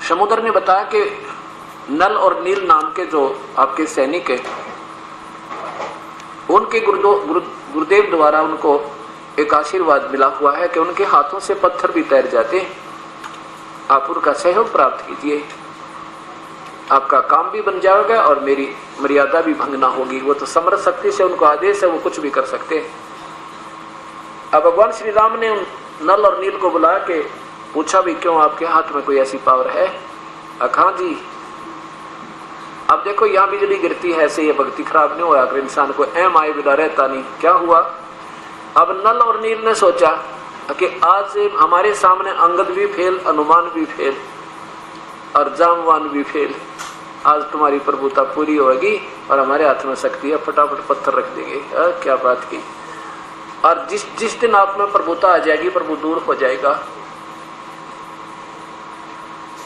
समुद्र ने बताया कि नल और नील नाम के जो आपके सैनिक हैं, उनके गुरुदेव द्वारा उनको एक आशीर्वाद मिला हुआ है कि उनके हाथों से पत्थर भी तैर जाते हैं। आप उनका सहयोग प्राप्त कीजिए, आपका काम भी बन जाएगा और मेरी मर्यादा भी भंग ना होगी। वो तो समर्थ शक्ति से उनको आदेश है, वो कुछ भी कर सकते हैं। अब भगवान श्री राम ने उन नल और नील को बुला के पूछा भी, क्यों आपके हाथ में कोई ऐसी पावर है? हाँ जी। अब देखो यहाँ बिजली गिरती है, ऐसे ये भक्ति खराब नहीं होया अगर इंसान को एम आए बिना रहता नहीं। क्या हुआ? अब नल और नील ने सोचा कि आज से हमारे सामने अंगद भी फेल, हनुमान भी फेल और जामवान भी फेल। आज तुम्हारी प्रभुता पूरी होगी और हमारे हाथ में शक्ति है, फटाफट पत्थर रख देंगे। क्या बात की। और जिस दिन आप में प्रभुता आ जाएगी, प्रभु दूर हो जाएगा।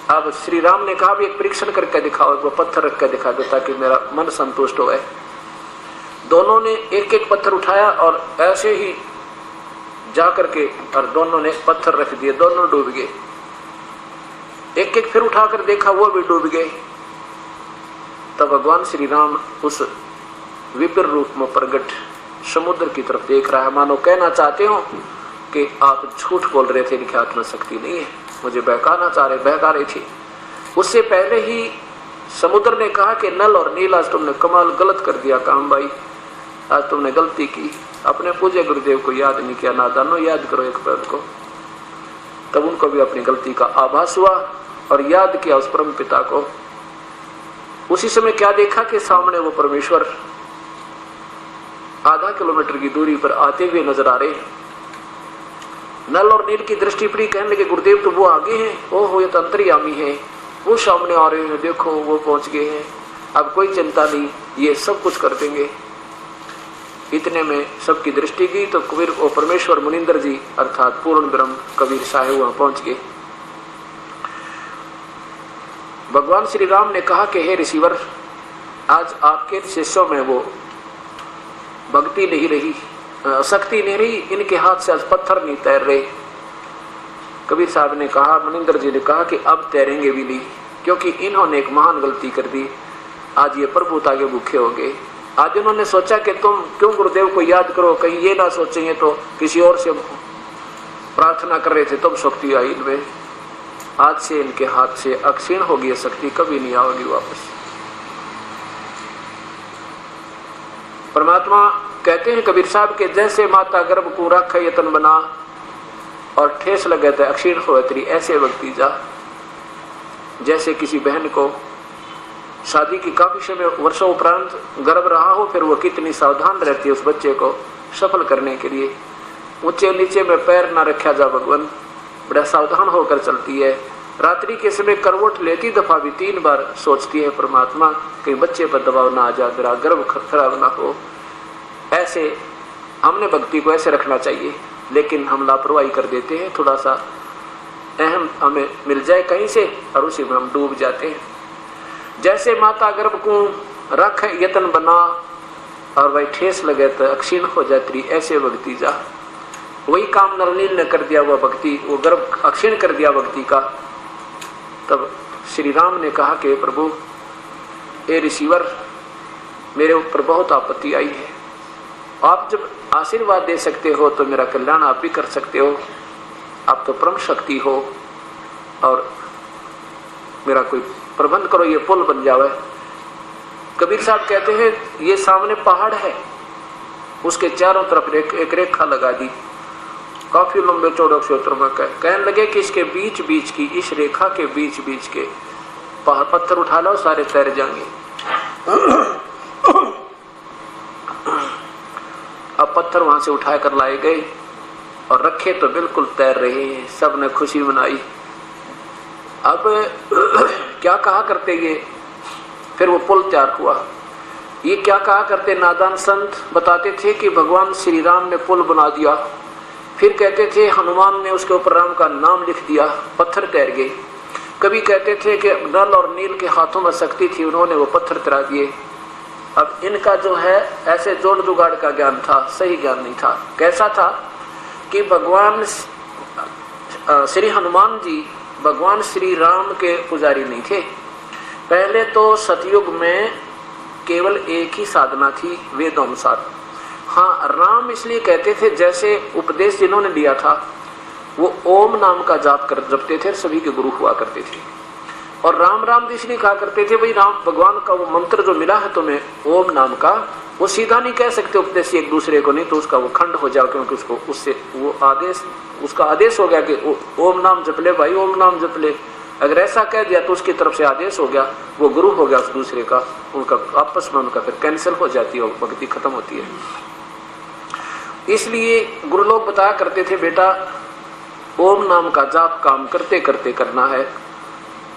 अब श्री राम ने कहा भी एक परीक्षण करके दिखाओ, वो पत्थर रख के दिखा दो ताकि मेरा मन संतुष्ट हो। दोनों ने एक एक पत्थर उठाया और ऐसे ही जा करके और दोनों ने पत्थर रख दिए, दोनों डूब गए। एक एक फिर उठाकर देखा, वो भी डूब गए। तब भगवान श्री राम उस विपर रूप में प्रकट समुद्र की तरफ देख रहा है, मानो कहना चाहते हो कि आप झूठ बोल रहे थे, इनके हाथ में शक्ति नहीं है, मुझे बहका रहे थे। उससे पहले ही समुद्र ने कहा कि नल और नील, आज तुमने कमाल गलत कर दिया काम भाई, आज तुमने गलती की, अपने पूज्य गुरुदेव को याद नहीं किया। नादानो, याद करो एक पद को। तब उनको भी अपनी गलती का आभास हुआ और याद किया उस परम पिता को। उसी समय क्या देखा कि सामने वो परमेश्वर आधा किलोमीटर की दूरी पर आते हुए नजर आ रहे हैं। नल और नील की दृष्टि पड़ी, कहने लगे गुरुदेव तो वो आगे हैं, ओहो ये तो अंतर्यामी है, वो सामने आ रहे हैं, देखो वो पहुंच गए हैं, अब कोई चिंता नहीं, ये सब कुछ कर देंगे। इतने में सबकी दृष्टि की तो कबीर और परमेश्वर मुनिंदर जी अर्थात पूर्ण ब्रह्म कबीर साहेब वहां पहुंच गए। भगवान श्री राम ने कहा कि हे ऋषिवर, आज आपके शिष्यों में वो भक्ति नहीं रही, शक्ति नहीं रही, इनके हाथ से आज पत्थर नहीं तैर रहे। कबीर साहब ने कहा, मुनिंदर जी ने कहा कि अब तैरेंगे भी नहीं, क्योंकि इन्होंने एक महान गलती कर दी। आज ये प्रभुता के भूखे हो गए। आज उन्होंने सोचा कि तुम क्यों गुरुदेव को याद करो, कहीं ये ना सोचेंगे तो किसी और से प्रार्थना कर रहे थे तब शक्ति आई इनमें। आज से इनके हाथ से अक्षीण होगी, शक्ति कभी नहीं आएगी वापस। परमात्मा कहते हैं कबीर साहब के, जैसे माता गर्भ को रख यतन बना और ठेस लगे थे अक्षीण हो तेरी, ऐसे व्यक्ति जा। जैसे किसी बहन को शादी की काफी समय वर्षों उपरांत गर्भ रहा हो, फिर वो कितनी सावधान रहती है उस बच्चे को सफल करने के लिए। ऊंचे नीचे में पैर ना रखा जा भगवान, बड़ा सावधान होकर चलती है। रात्रि के समय करवट लेती दफा भी 3 बार सोचती है परमात्मा कहीं बच्चे पर दबाव ना आ जा, मेरा गर्भ खराब ना हो। ऐसे हमने भक्ति को ऐसे रखना चाहिए, लेकिन हम लापरवाही कर देते हैं। थोड़ा सा अहम हमें मिल जाए कहीं से और उसी में हम डूब जाते हैं। जैसे माता गर्भ को रख यतन बना और वही ठेस लगे तो अक्षीण हो जाती, ऐसे भक्ति जा। वही काम नरनील ने कर दिया, वह भक्ति, वो गर्भ अक्षीण कर दिया भक्ति का। तब श्री राम ने कहा कि प्रभु ए ऋषिवर, मेरे ऊपर बहुत आपत्ति आई है, आप जब आशीर्वाद दे सकते हो तो मेरा कल्याण आप भी कर सकते हो, आप तो परम शक्ति हो, और मेरा कोई प्रबंध करो, ये पुल बन जावे। कबीर साहब कहते हैं ये सामने पहाड़ है, उसके चारों तरफ एक रेखा लगा दी, काफी लंबे चौड़े क्षेत्र में। कहने लगे कि इसके बीच बीच की, इस रेखा के बीच बीच के पहाड़ पत्थर उठा लो, सारे तैर जाएंगे। अब पत्थर वहां से उठा कर लाए गए और रखे तो बिल्कुल तैर रहे हैं। सब ने खुशी मनाई। अब क्या कहा करते ये, फिर वो पुल तैयार हुआ। ये क्या कहा करते नादान संत बताते थे कि भगवान श्री राम ने पुल बना दिया, फिर कहते थे हनुमान ने उसके ऊपर राम का नाम लिख दिया, पत्थर तैर गए। कभी कहते थे कि नल और नील के हाथों में शक्ति थी, उन्होंने वो पत्थर तैरा दिए। अब इनका जो है ऐसे जोड़ जुगाड़ का ज्ञान था, सही ज्ञान नहीं था। कैसा था कि भगवान श्री हनुमान जी भगवान श्री राम के पुजारी नहीं थे। पहले तो सतयुग में केवल एक ही साधना थी वेदोनुसार। हाँ, राम इसलिए कहते थे, जैसे उपदेश जिन्होंने दिया था वो ओम नाम का जाप कर जपते थे, सभी के गुरु हुआ करते थे। और राम राम इसलिए कहा करते थे, भाई राम भगवान का वो मंत्र जो मिला है तुम्हें ओम नाम का, वो सीधा नहीं कह सकते उपदेश एक दूसरे को, नहीं तो उसका वो खंड हो जाओ, क्योंकि उसको उससे वो आदेश, उसका आदेश हो गया कि ओम नाम जप ले भाई, ओम नाम जप ले। अगर ऐसा कह दिया तो उसकी तरफ से आदेश हो गया, वो गुरु हो गया उस दूसरे का, उनका आपस में उनका फिर कैंसिल हो जाती है, भक्ति खत्म होती है। इसलिए गुरु लोग बताया करते थे, बेटा ओम नाम का जाप काम करते करते करना है,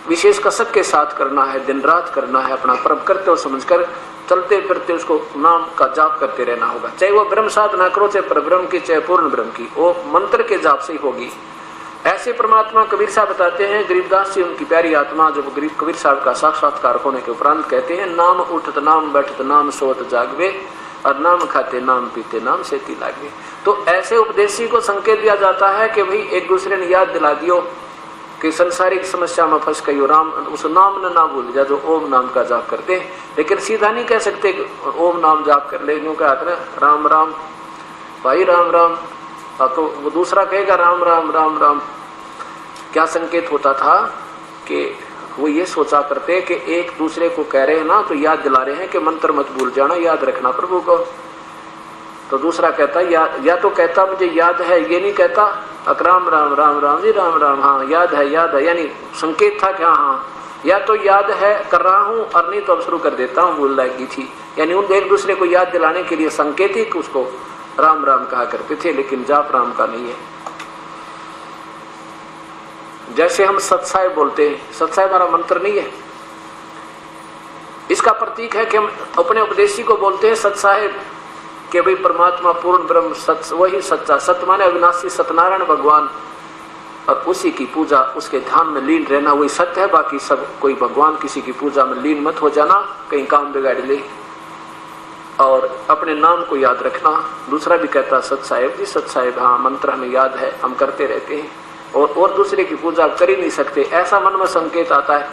विशेष कसक के साथ करना है, दिन रात करना है, अपना पर्व करते हो समझकर चलते फिरते उसको नाम का जाप करते रहना होगा। चाहे वो ब्रह्म साधना करो, चाहे परब्रह्म की, चाहे पूर्ण ब्रह्म की, वो मंत्र के जाप से ही होगी। ऐसे परमात्मा कबीर साहब बताते हैं, गरीबदास जी उनकी प्यारी आत्मा जब गरीब कबीर साहब का साक्षात्कार होने के उपरांत कहते हैं, नाम उठत नाम बैठत नाम सोत जागवे, और नाम खाते नाम पीते नाम सेती लागवे। तो ऐसे उपदेशी को संकेत दिया जाता है कि भाई एक दूसरे ने याद दिला दियो कि संसारिक समस्या में फंस गई, राम उस नाम न ना भूल जा जो ओम नाम का जाप करते हैं। लेकिन सीधा नहीं कह सकते कि ओम नाम जाप कर ले, यूं कहते हैं राम राम भाई राम राम, तो वो दूसरा कहेगा राम राम राम राम। क्या संकेत होता था कि वो ये सोचा करते कि एक दूसरे को कह रहे हैं ना, तो याद दिला रहे हैं कि मंत्र मत भूल जाना, याद रखना प्रभु को। तो दूसरा कहता या तो कहता मुझे याद है, ये नहीं कहता राम राम राम राम जी राम राम, हाँ याद है, यानी संकेत था कि हाँ या तो याद है कर रहा हूँ, और नहीं तो अब शुरू कर देता हूँ, भूल लाएगी थी। यानी उन एक दूसरे को याद दिलाने के लिए संकेत ही उसको राम राम कहा करते थे, लेकिन जाप राम का नहीं है। जैसे हम सत्साय बोलते हैं, सत्साय हमारा मंत्र नहीं है, इसका प्रतीक है कि हम अपने उपदेशी को बोलते हैं सत्साय, कि भाई परमात्मा पूर्ण ब्रह्म सत्य वही सच्चा, सत्य माने अविनाशी सत्यनारायण भगवान, और उसी की पूजा उसके ध्यान में लीन रहना वही सत्य है। बाकी सब कोई भगवान किसी की पूजा में लीन मत हो जाना, कहीं काम बिगाड़ ले। और अपने नाम को याद रखना। दूसरा भी कहता सत साहेब जी, सत साहेब हाँ मंत्र हमें याद है, हम करते रहते हैं, और दूसरे की पूजा कर ही नहीं सकते, ऐसा मन में संकेत आता है।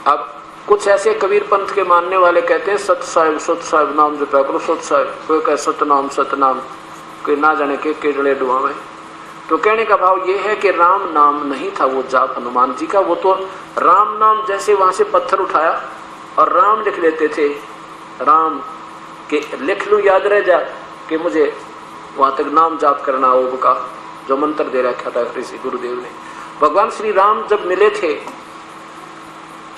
अब कुछ ऐसे कबीर पंथ के मानने वाले कहते हैं सत साहिब नाम जपा करो, सत साहिब, कोई कहे सतनाम, कोई ना जाने के जड़े डुआ में। तो कहने का भाव ये है कि राम नाम नहीं था वो जाप हनुमान जी का, वो तो राम नाम जैसे वहां से पत्थर उठाया और राम लिख लेते थे, राम के लिख लूं याद रह जा कि मुझे वहां तक नाम जाप करना ओम का, जो मंत्र दे रखा था ऋषि गुरुदेव ने। भगवान श्री राम जब मिले थे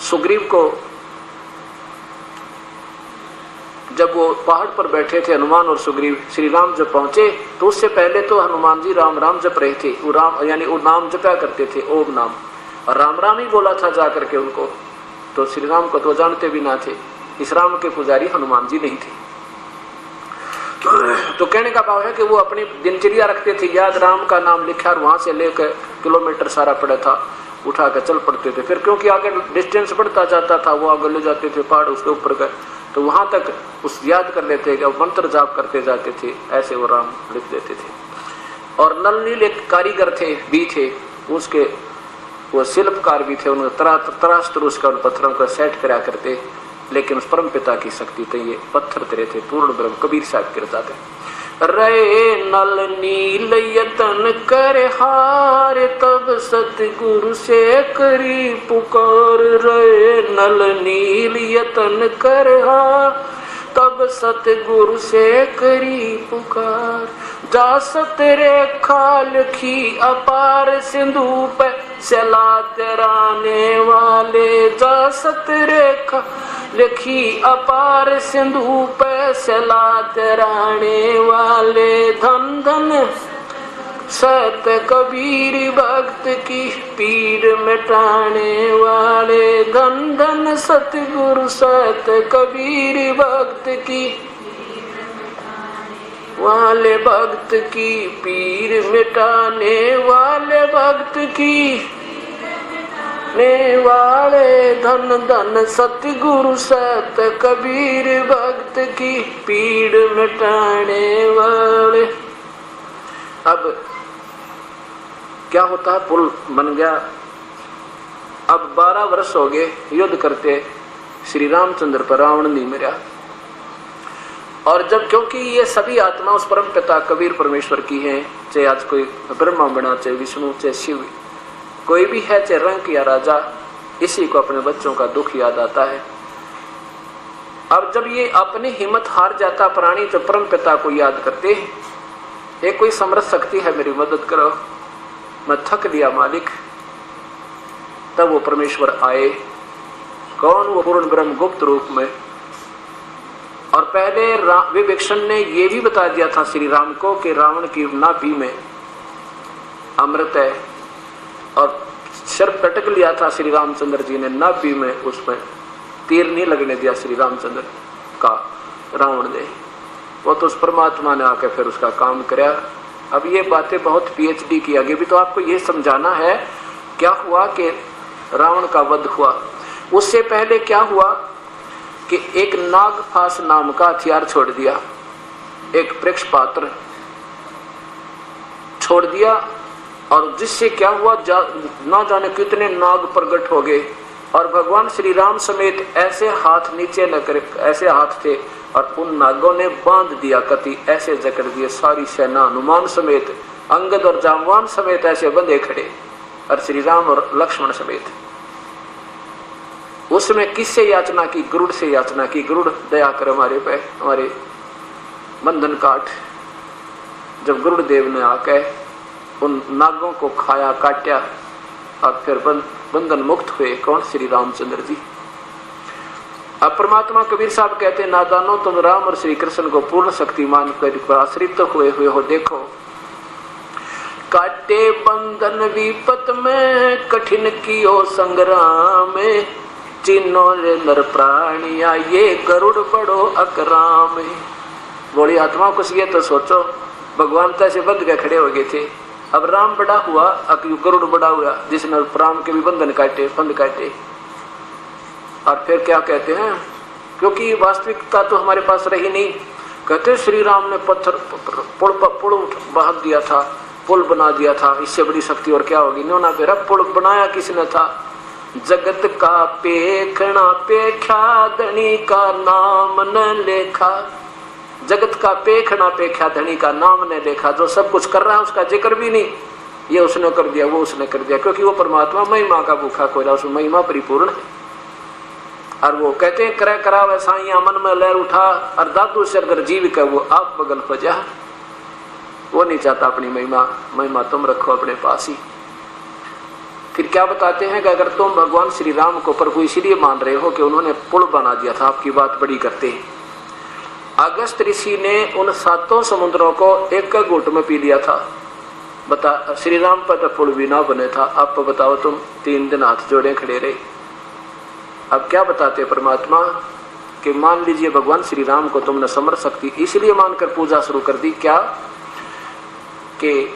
सुग्रीव को, जब वो पहाड़ पर बैठे थे हनुमान और सुग्रीव, श्री राम जब पहुंचे तो उससे पहले तो हनुमान जी राम राम जप रहे थे, वो राम यानी वो नाम जपा करते थे ओम नाम, और राम राम ही बोला था जाकर के उनको। तो श्री राम को तो जानते भी ना थे, इस राम के पुजारी हनुमान जी नहीं थे। तो कहने का भाव है कि वो अपनी दिनचर्या रखते थे, याद राम का नाम लिखा और वहां से लेकर किलोमीटर सारा पड़ा था, उठा कर चल पड़ते थे। फिर क्योंकि आगे डिस्टेंस बढ़ता जाता था, वो आगे ले जाते थे पहाड़ उसके ऊपर गए, तो वहां तक उस याद कर लेते कि मंत्र जाप करते जाते थे, ऐसे वो राम लिख देते थे। और नल नील एक कारीगर थे, उसके वो शिल्पकार भी थे, उन्होंने तराश तरुश कर पत्थरों को सेट करा करते, लेकिन उस परम पिता की शक्ति थे, ये पत्थर तेरे थे पूर्ण ब्रह्म। कबीर साहब गिरता थे, रे नल नील यतन कर हार, तब सतगुरु से करी पुकार। रे नल नील यतन कर हार, तब सतगुरु से करी पुकार। जा सतरेखा लिखी अपार सिंधु पे सला तराने वाले, जा सतरेखा लिखी अपार सिंधु पे सला तराने वाले। धन धन सत कबीर भक्त की पीड़ मिटाने वाले, धन धन सतगुरु सत कबीर भक्त की वाले, भक्त की पीर मिटाने वाले, भक्त की ने वाले। धन धन सतगुरु सत कबीर भक्त की पीड़ मिटाने वाले। अब क्या होता है, पुल बन गया, अब 12 वर्ष हो गए युद्ध करते, श्री रामचंद्र पर रावण नहीं मरा। और जब क्योंकि ये सभी आत्मा उस परम पिता कबीर परमेश्वर की हैं, चाहे आज कोई ब्रह्मा बना, चाहे विष्णु, चाहे शिव, कोई भी है, चाहे रंक या राजा, इसी को अपने बच्चों का दुख याद आता है। अब जब ये अपनी हिम्मत हार जाता प्राणी, तो परम पिता को याद करते हैं, ये कोई समर्थ शक्ति है, मेरी मदद करो, मैं थक गया मालिक। तब वो परमेश्वर आए। कौन? वो पूर्ण ब्रह्म गुप्त रूप में। और पहले विभीषण ने ये भी बता दिया था श्री राम को कि रावण की नाभि में अमृत है, और सिर पटक लिया था श्री रामचंद्र जी ने नाभि में, उसमें तीर नहीं लगने दिया श्री रामचंद्र का रावण ने। वो तो उस परमात्मा ने आकर फिर उसका काम कराया। अब ये बातें बहुत पीएचडी की, आगे भी तो आपको ये समझाना है क्या हुआ कि रावण का वध हुआ। उससे पहले क्या हुआ कि एक नागफास नाम का हथियार छोड़ दिया, एक वृक्ष पात्र छोड़ दिया, और जिससे क्या हुआ, ना जाने कितने नाग प्रकट हो गए। और भगवान श्री राम समेत ऐसे हाथ नीचे न करे, ऐसे हाथ थे, और उन नागों ने बांध दिया कति, ऐसे जकड़ दिए सारी सेना, हनुमान समेत, अंगद और जामवान समेत ऐसे बंधे खड़े, और श्री राम और लक्ष्मण समेत। उसमें किससे याचना की? गरुड़ से याचना की, गरुड़ दया कर हमारे पे, हमारे बंधन काट। जब गरुड़ देव ने आकर उन नागों को खाया, काटा, और फिर बंधन मुक्त हुए। कौन? श्री रामचंद्र जी। अब परमात्मा कबीर साहब कहते हैं, नादानो तुम राम और श्री कृष्ण को पूर्ण शक्तिमान कर आश्रित हुए हो। देखो, काटे बंधन विपत में, कठिन कियो संग्राम, चिन्हो रे नर प्राणिया, ये गरुड़ बड़ो अकराम। बोली आत्मा कुछ ये तो सोचो, भगवान तो ऐसे बंध के खड़े हो गए थे, अब राम बड़ा हुआ, अब गरुड़ बड़ा हुआ, जिसने राम के भी बंधन काटे, फंद काटे। और फिर क्या कहते हैं, क्योंकि वास्तविकता तो हमारे पास रही नहीं। कहते श्री राम ने पत्थर पुल बहा दिया था, पुल बना दिया था, इससे बड़ी शक्ति और क्या होगी। न्योना बेरा पुल बनाया किसने था? जगत का पेखना पेख्या, धनी का नाम न लेखा। जगत का पेखना पेख्या, धनी का नाम ने देखा। जो सब कुछ कर रहा है उसका जिक्र भी नहीं, ये उसने कर दिया, वो उसने कर दिया, क्योंकि वो परमात्मा महिमा का भूखा कोयला, उसमें महिमा परिपूर्ण है। और वो कहते हैं, करे करावे साइया मन में लहर उठा, और दादू सरगर जीव का वो आप बगल हो जा। वो नहीं चाहता अपनी महिमा तुम रखो अपने पास ही। फिर क्या बताते हैं कि अगर तुम भगवान श्री राम को प्रभु इसलिए मान रहे हो कि उन्होंने पुल बना दिया था, आपकी बात बड़ी करते हैं। अगस्त ऋषि ने उन 7 समुद्रों को एक घूंट में पी लिया था। बता, श्री राम पर तो पुल भी ना बने था। आप बताओ, तुम 3 दिन हाथ जोड़े खड़े रहे। अब क्या बताते परमात्मा कि मान लीजिए भगवान श्री राम को तुमने समर्थ शक्ति इसलिए मानकर पूजा शुरू कर दी, क्या कि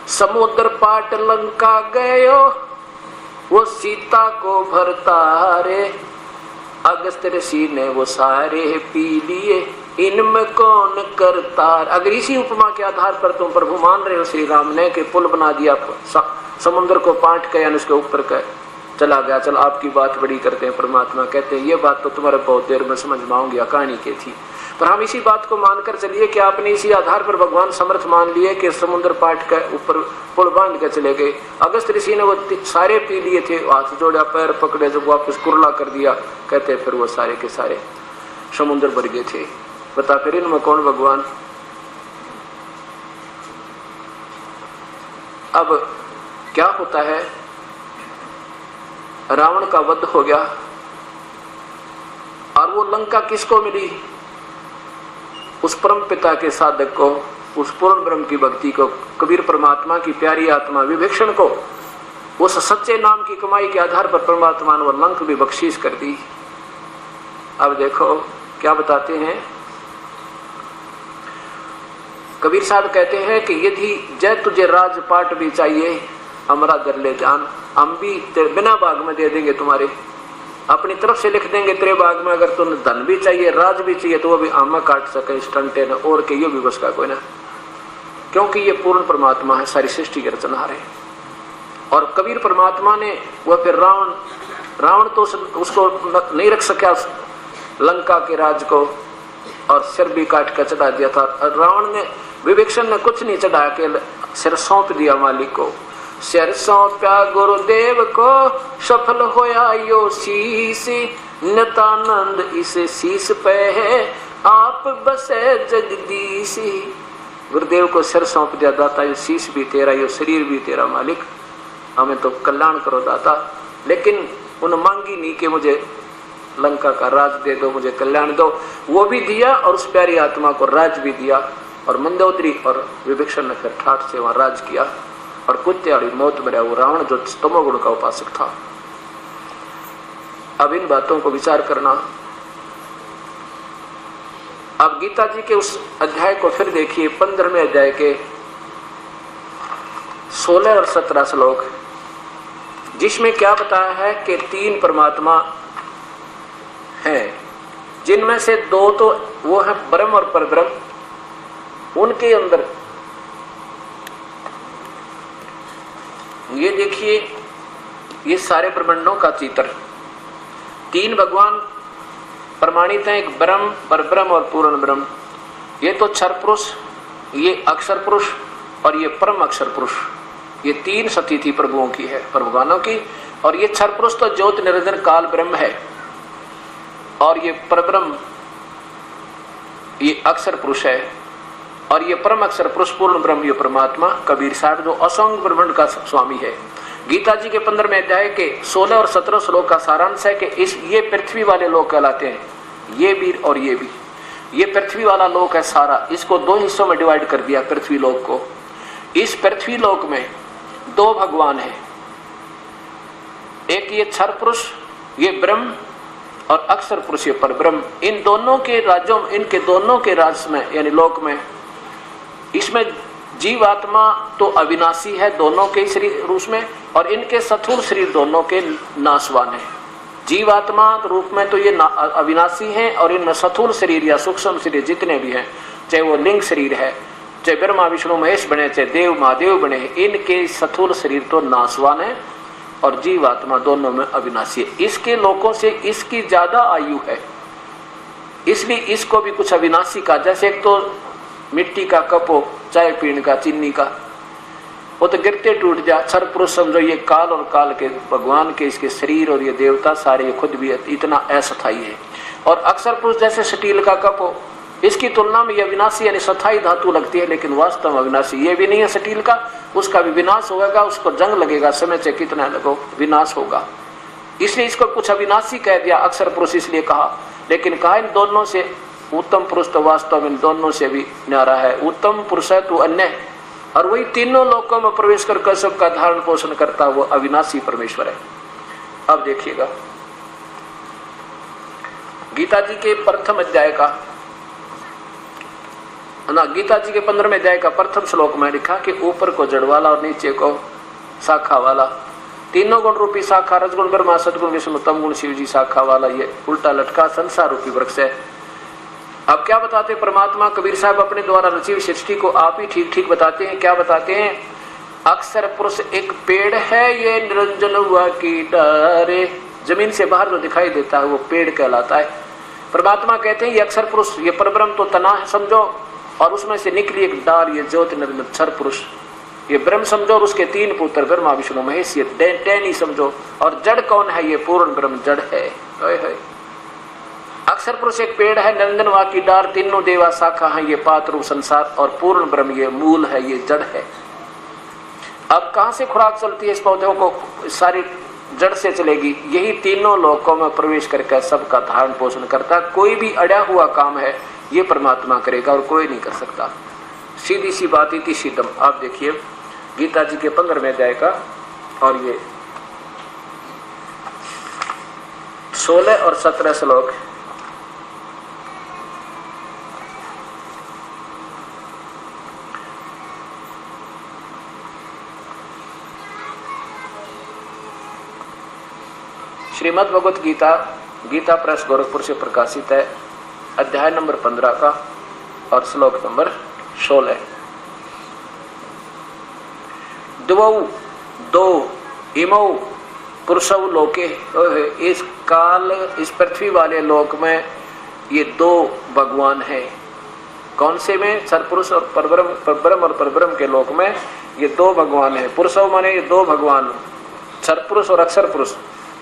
समुद्र पाट लंका गयो, वो सीता को भरता रे, अगस्त ऋषि ने वो सारे पी लिए, इनमें कौन करता। अगर इसी उपमा के आधार पर तुम प्रभु मान रहे हो श्री राम ने कि पुल बना दिया, समुद्र को पाट के यानी उसके ऊपर का चला गया, चल आपकी बात बड़ी करते हैं। परमात्मा कहते हैं ये बात तो तुम्हारे बहुत देर में समझ में आऊंगी, कहानी की थी, पर हम इसी बात को मानकर चलिए कि आपने इसी आधार पर भगवान समर्थ मान लिए कि समुद्र पाट के ऊपर पुल बांध के चले गए। अगस्त ऋषि ने वो सारे पी लिए थे, हाथ जोड़ा, पैर पकड़े, जब वापस कुरला कर दिया, कहते फिर वो सारे के सारे समुद्र भर गए थे। बता फिर इनमें कौन भगवान। अब क्या होता है, रावण का वध हो गया, और वो लंका किसको मिली? उस परम पिता के साधक को, उस पूर्ण ब्रह्म की भक्ति को, कबीर परमात्मा की प्यारी आत्मा विभीषण को, उस सच्चे नाम की कमाई के आधार पर परमात्मा ने वो लंक भी बख्शीश कर दी। अब देखो क्या बताते हैं कबीर साहब, कहते हैं कि यदि जय तुझे राजपाट भी चाहिए, हमारा दर ले जान, हम भी बिना भाग में दे देंगे, तुम्हारे अपनी तरफ से लिख देंगे तेरे भाग में। अगर तुम्हें धन भी चाहिए, राज भी चाहिए, तो वो भी आमा काट सके स्टंटे न, और के ये भी बस का कोई ना, क्योंकि ये पूर्ण परमात्मा है, सारी सृष्टि के रचनहार है। और कबीर परमात्मा ने वह फिर रावण तो उसको नहीं रख सका लंका के राज को, और सिर भी काट कर चढ़ा दिया था। रावण ने, विभीषण ने कुछ नहीं चढ़ाया के सिर सौंप दिया मालिक को। सिर सौंपया गुरुदेव को, सफल होया यो शीश, नितानंद इस शीश पे है आप बसे जगदीश। गुरुदेव को सिर सौंप दिया, दाता ये शीश भी तेरा, ये शरीर भी तेरा मालिक, हमें तो कल्याण करो दाता। लेकिन उन्हें मांगी नहीं कि मुझे लंका का राज दे दो, मुझे कल्याण दो, वो भी दिया और उस प्यारी आत्मा को राज भी दिया। और मंदोदरी और विभीषण ने फिर ठाठ से वहां राज किया और कुत्ते वाली मौत मरा वो रावण जो तमोगुण का उपासक था। अब इन बातों को विचार करना। अब गीता जी के उस अध्याय को फिर देखिए, 15वें अध्याय के 16 और 17 श्लोक, जिसमें क्या बताया है कि 3 परमात्मा हैं, जिनमें से 2 तो वो है ब्रह्म और परब्रह्म। उनके अंदर ये देखिए, ये सारे ब्रह्मांडों का चित्र, 3 भगवान प्रमाणित हैं, एक ब्रह्म, परब्रह्म और पूर्ण ब्रह्म। ये तो क्षर पुरुष, ये अक्षर पुरुष और ये परम अक्षर पुरुष, ये 3 सतीथि प्रभुओं की है, भगवानों की। और ये क्षर पुरुष तो ज्योति निरंजन काल ब्रह्म है, और ये परब्रह्म ये अक्षर पुरुष है, और ये परम अक्षर पुरुष पूर्ण ब्रह्म ये परमात्मा कबीर साहब जो असंग ब्रह्मांड का स्वामी है। गीता जी के 15वें अध्याय के 16 और 17 श्लोक का सारांश है कि ये पृथ्वी वाले लोग कहलाते हैं, ये भी और ये भी। ये पृथ्वी वाला लोक है सारा, इसको 2 हिस्सों में डिवाइड कर दिया पृथ्वी लोक को। इस पृथ्वी लोक में 2 भगवान हैं, एक ये क्षर पुरुष ये ब्रह्म, और अक्षर पुरुष ये परब्रह्म। इन दोनों के राज्यों, इनके दोनों के राज में यानी लोक में, इसमें जीवात्मा तो अविनाशी है दोनों के शरीर रूप में, और इनके स्थूल शरीर दोनों के नाशवान है। जीवात्मा रूप में तो ये अविनाशी हैं, और इनमें स्थूल शरीर या सूक्ष्म शरीर जितने भी हैं, चाहे वो लिंग शरीर है, चाहे ब्रह्मा विष्णु महेश बने, चाहे देव महादेव बने, इनके स्थूल शरीर तो नाशवान है और जीवात्मा दोनों में अविनाशी है। इसके लोगों से इसकी ज्यादा आयु है, इसलिए इसको भी कुछ अविनाशी का, जैसे एक तो मिट्टी का कप हो, चाय पीने का, चीनी का, वो तो गिरते टूट जा। क्षर पुरुष समझो ये काल, और काल के भगवान के इसके शरीर और ये देवता सारे, ये खुद भी इतना अस्थायी है। और अक्षर पुरुष जैसे स्टील का कप हो, इसकी तुलना में यह विनाशी यानी स्थायी धातु लगती है, लेकिन वास्तव में अविनाशी ये भी नहीं है स्टील का, उसका भी विनाश होगा, उसको जंग लगेगा, समय से कितना लगो विनाश होगा, इसलिए इसको कुछ अविनाशी कह दिया अक्षर पुरुष इसलिए कहा। लेकिन कहा इन दोनों से उत्तम पुरुष तो वास्तव में इन दोनों से भी न्यारा है। उत्तम पुरुष है तो अन्य, और वही तीनों लोकों में प्रवेश कर सबका धारण पोषण करता वो अविनाशी परमेश्वर है। अब देखिएगा गीता जी के प्रथम अध्याय का ना, गीता जी के 15वें अध्याय का प्रथम श्लोक में लिखा कि ऊपर को जड़ वाला और नीचे को शाखा वाला, तीनों गुण रूपी शाखा, रजगुण ब्रह्मा, सदगुण विष्णु, तम गुण शिव जी शाखा वाला ये उल्टा लटका संसार रूपी वृक्ष है। अब क्या बताते परमात्मा कबीर साहब अपने द्वारा रची सृष्टि को आप ही ठीक ठीक बताते हैं। क्या बताते हैं? अक्षर पुरुष एक पेड़ है, ये निरंजन हुआ की डारे, जमीन से बाहर जो दिखाई देता है वो पेड़ कहलाता है। परमात्मा कहते हैं ये अक्षर पुरुष, ये परब्रह्म तो तना है समझो, और उसमें से निकली एक डार, ये ज्योति निरंजन अक्षर पुरुष, ये ब्रह्म समझो, और उसके 3 पुत्र ब्रह्मा विष्णु महेश, ये टैनी समझो। और जड़ कौन है? ये पूर्ण ब्रह्म जड़ है। अक्षर पुरुष एक पेड़ है, निरंजन वहां की डार, तीनों देवा शाखा है, ये पात्र रूप संसार, और पूर्ण ब्रह्म ये मूल है, ये जड़ है। अब कहां से खुराक चलती है इस पौधों को? सारी जड़ से चलेगी। यही तीनों लोकों में प्रवेश करके सबका धारण पोषण करता। कोई भी अड़ा हुआ काम है ये परमात्मा करेगा और कोई नहीं कर सकता। सीधी सी बात, इति सीधम। आप देखिए गीता जी के 15वें अध्याय का, और ये 16 और 17 श्लोक। श्रीमद् भगवत गीता, गीता प्रेस गोरखपुर से प्रकाशित है, अध्याय नंबर 15 का और श्लोक नंबर 16। द्वौ दो इमौ पुरुषौ लोके, इस काल इस पृथ्वी वाले लोक में ये दो भगवान हैं। कौन से में? सरपुरुष और परब्रह्म और परब्रह्म के लोक में ये दो भगवान हैं। पुरुषौ माने ये दो भगवान, सरपुरुष और अक्षर पुरुष।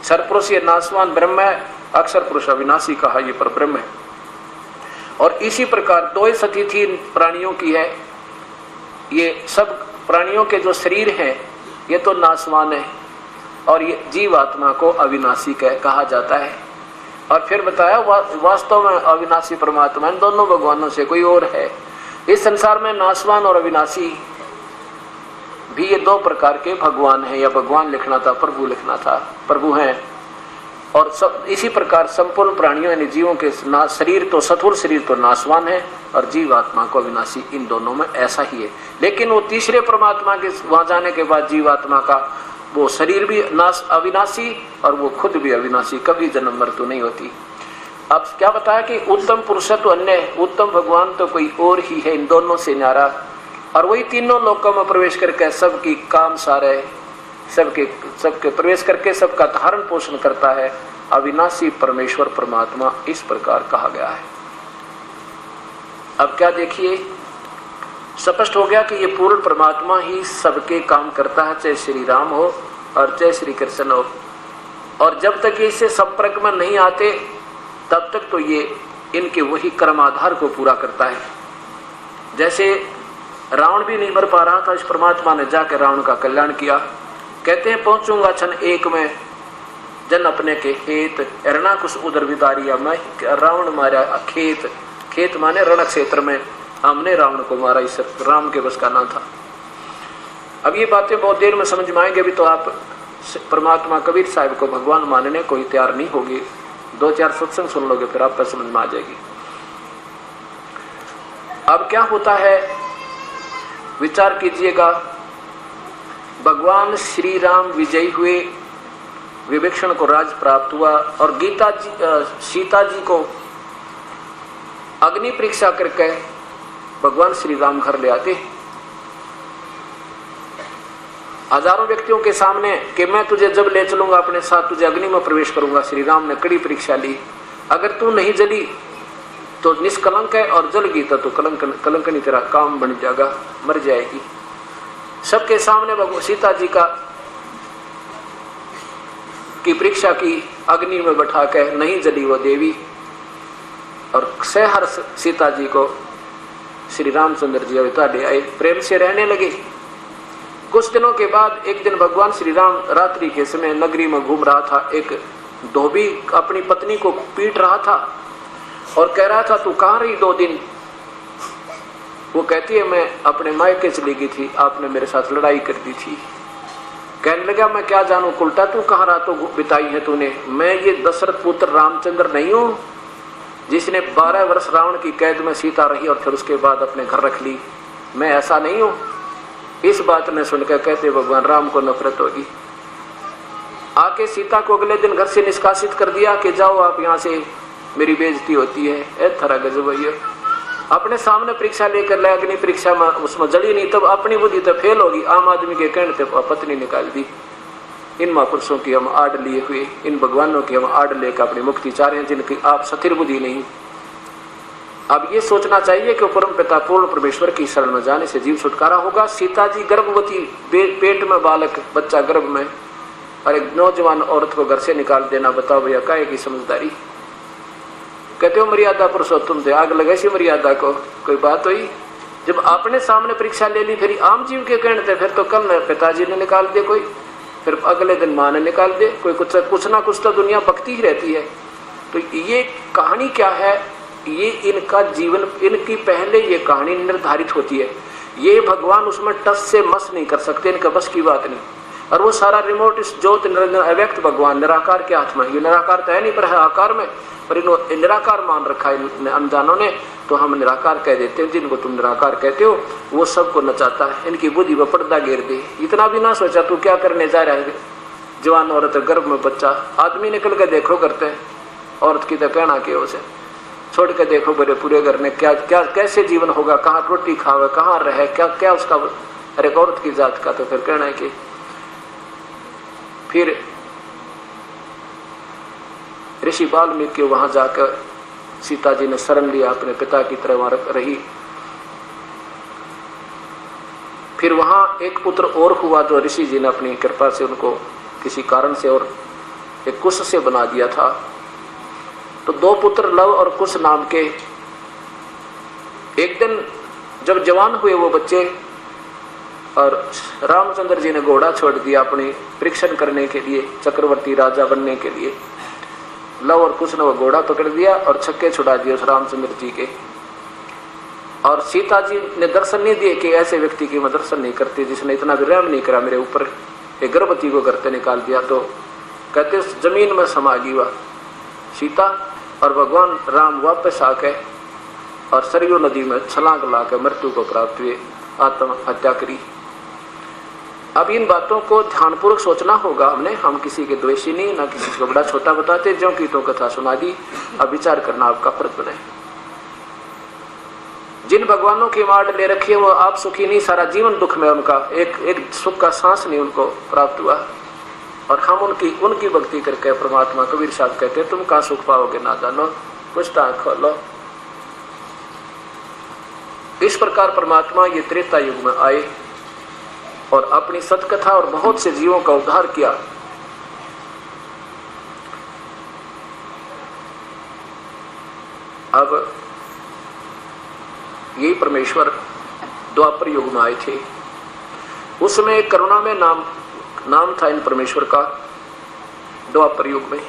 सरपुरुष ये नाशवान ब्रह्म है, अक्षर पुरुष अविनाशी कहा ये परब्रह्म है। और इसी प्रकार दो ही स्थिति प्राणियों की है। ये सब प्राणियों के जो शरीर हैं ये तो नाशवान है और ये जीव आत्मा को अविनाशी कहा जाता है। और फिर बताया वास्तव में अविनाशी परमात्मा इन दोनों भगवानों से कोई और है। इस संसार में नाशवान और अविनाशी भी ये दो प्रकार के भगवान हैं, या भगवान लिखना था, प्रभु लिखना था, प्रभु हैं। और सब इसी प्रकार संपूर्ण प्राणियों यानी जीवों के शरीर तो स्थूल शरीर तो नाशवान है और जीव आत्मा को अविनाशी, इन दोनों में ऐसा ही है। लेकिन वो तीसरे परमात्मा के वहां जाने के बाद जीव आत्मा का वो शरीर भी अविनाशी और वो खुद भी अविनाशी, कभी जन्म मृत्यु नहीं होती। अब क्या बताया कि उत्तम पुरुष तो अन्य, उत्तम भगवान तो कोई और ही है इन दोनों से न्यारा, और वही तीनों लोकों में प्रवेश करके सबकी काम सारे सबके प्रवेश करके सबका धारण पोषण करता है। अविनाशी परमेश्वर परमात्मा इस प्रकार कहा गया है। अब क्या देखिए, स्पष्ट हो गया कि ये पूर्ण परमात्मा ही सबके काम करता है, चाहे श्री राम हो और चाहे श्री कृष्ण हो। और जब तक ये इससे संपर्क में नहीं आते तब तक तो ये इनके वही कर्माधार को पूरा करता है। जैसे रावण भी नहीं मर पा रहा था, इस परमात्मा ने जाकर रावण का कल्याण किया। कहते हैं पहुंचूंगा क्षण एक में जन अपने के खेत, एरना कुछ उधर विदारिया, मैं रावण मारा खेत, खेत माने रण क्षेत्र में हमने रावण को मारा, इस राम के बस का ना था। अब ये बातें बहुत देर में समझ में आएंगे। अभी तो आप परमात्मा कबीर साहब को भगवान मानने कोई तैयार नहीं होगी, 2-4 सत्संग सुन लोगे फिर आपको समझ में आ जाएगी। अब क्या होता है विचार कीजिएगा। भगवान श्री राम विजयी हुए, विभीषण को राज प्राप्त हुआ और सीता जी को अग्नि परीक्षा करके भगवान श्री राम घर ले आते हजारों व्यक्तियों के सामने कि मैं तुझे जब ले चलूंगा अपने साथ, तुझे अग्नि में प्रवेश करूंगा। श्री राम ने कड़ी परीक्षा ली, अगर तू नहीं जली तो निष्कलंक है और जल गई तो कलंकनी तेरा काम बन जाएगा, मर जाएगी। सबके सामने सीता जी की परीक्षा की, अग्नि में बैठा के नहीं जली वो देवी, और सहर सीता जी को श्री रामचंद्र जी अवतार ले आए, प्रेम से रहने लगे। कुछ दिनों के बाद एक दिन भगवान श्री राम रात्रि के समय नगरी में घूम रहा था। एक धोबी अपनी पत्नी को पीट रहा था और कह रहा था तू कहाँ रही 2 दिन। वो कहती है मैं अपने मायके चली गई थी, आपने मेरे साथ लड़ाई कर दी थी। कहने लगा मैं क्या जानू उल्टा तू कहाँ रातों बिताई है तूने, मैं ये दशरथ पुत्र रामचंद्र नहीं हूँ जिसने 12 वर्ष रावण की कैद में सीता रही और फिर उसके बाद अपने घर रख ली, मैं ऐसा नहीं हूँ। इस बात ने सुनकर कहते भगवान राम को नफरत होगी। आके सीता को अगले दिन घर से निष्कासित कर दिया कि जाओ आप यहाँ से, मेरी बेइज्जती होती है। थरा गजब है। अपने सामने परीक्षा लेकर ले, अग्नि परीक्षा में उसमें जड़ी नहीं, तब अपनी बुद्धि तो फेल होगी। आम आदमी के कहने से पत्नी निकाल दी। इन महापुरुषों की हम आड़ लिए हुए, इन भगवानों की हम आड़ लेकर अपनी मुक्ति चाह रहे हैं जिनकी आप स्थिर बुद्धि नहीं। अब ये सोचना चाहिए कि परम पिता पूर्ण परमेश्वर की शरण में जाने से जीव छुटकारा होगा। सीता जी गर्भवती, पेट में बालक, बच्चा गर्भ में, और एक नौजवान औरत को घर से निकाल देना, बताओ भैया काहे की समझदारी। कहते हो मर्यादा पुरुषोत्तम थे, आग लगे सी मर्यादा को, कोई बात हुई। जब आपने सामने परीक्षा ले ली फिर आम जीव के कहने थे, फिर तो कल पिताजी ने निकाल दे कोई, फिर अगले दिन माँ ने निकाल दे कोई, कुछ ना कुछ तो दुनिया बकती ही रहती है। तो ये कहानी क्या है, ये इनका जीवन, इनकी पहले ये कहानी निर्धारित होती है। ये भगवान उसमें टस से मस नहीं कर सकते, इनका बस की बात नहीं। और वो सारा रिमोट इस ज्योत अव्यक्त भगवान निराकार के हाथ में, ये निराकार तो है नहीं पर है आकार में, पर इन्होंने निराकार मान रखा है अनजानों ने, तो हम निराकार कह देते हैं। जिनको तुम निराकार कहते हो वो सबको नचाता है, इनकी बुद्धि पर पर्दा घेर दे। इतना भी ना सोचा तू क्या करने जा रहा है। जवान औरत गर्भ में बच्चा, आदमी निकल के देखो करते हैं, औरत की तो कहना के उसे छोड़ के देखो बड़े पूरे घर में क्या क्या कैसे जीवन होगा, कहाँ रोटी खावे, कहाँ रहे, क्या क्या उसका। अरे औरत की जात का तो फिर कहना है कि फिर ऋषि वाल्मीकि वहां जाकर सीता जी ने शरण लिया, अपने पिता की तरह वहां रही। फिर वहां एक पुत्र और हुआ जो ऋषि जी ने अपनी कृपा से उनको किसी कारण से और एक कुश से बना दिया था। तो 2 पुत्र लव और कुश नाम के। एक दिन जब जवान हुए वो बच्चे और रामचंद्र जी ने घोड़ा छोड़ दिया अपनी परीक्षण करने के लिए, चक्रवर्ती राजा बनने के लिए। लव और कुश ने वो घोड़ा पकड़ दिया और छक्के छुड़ा दिए उस रामचंद्र जी के। और सीता जी ने दर्शन नहीं दिए कि ऐसे व्यक्ति की मैं दर्शन नहीं करती जिसने इतना भी रहम नहीं करा मेरे ऊपर, एक गर्भवती को घर से निकाल दिया। तो कहते जमीन में समा गई वह सीता, और भगवान राम वापस आके और सरयू नदी में छलांग लाकर मृत्यु को प्राप्त हुए, आत्महत्या करी। अब इन बातों को ध्यानपूर्वक सोचना होगा हमने। हम किसी के द्वेषी नहीं, ना किसी को बड़ा छोटा बताते, जो की तो कथा सुना दी। अब विचार करना आपका फर्ज बने। जिन भगवानों की मार्ड ले रखी है वो आप सुखी नहीं, सारा जीवन दुख में उनका एक सुख का सांस नहीं उनको प्राप्त हुआ। और हम उनकी भक्ति करके परमात्मा, कबीर साहब कहते हैं तुम कहाँ सुख पाओगे ना जानो, कुछ आंख खोलो। इस प्रकार परमात्मा ये त्रेता युग में आए और अपनी सतकथा और बहुत से जीवों का उद्धार किया। अब यही परमेश्वर द्वापर युग में आए थे। उसमें एक करुणा में नाम था इन परमेश्वर का द्वापर युग में,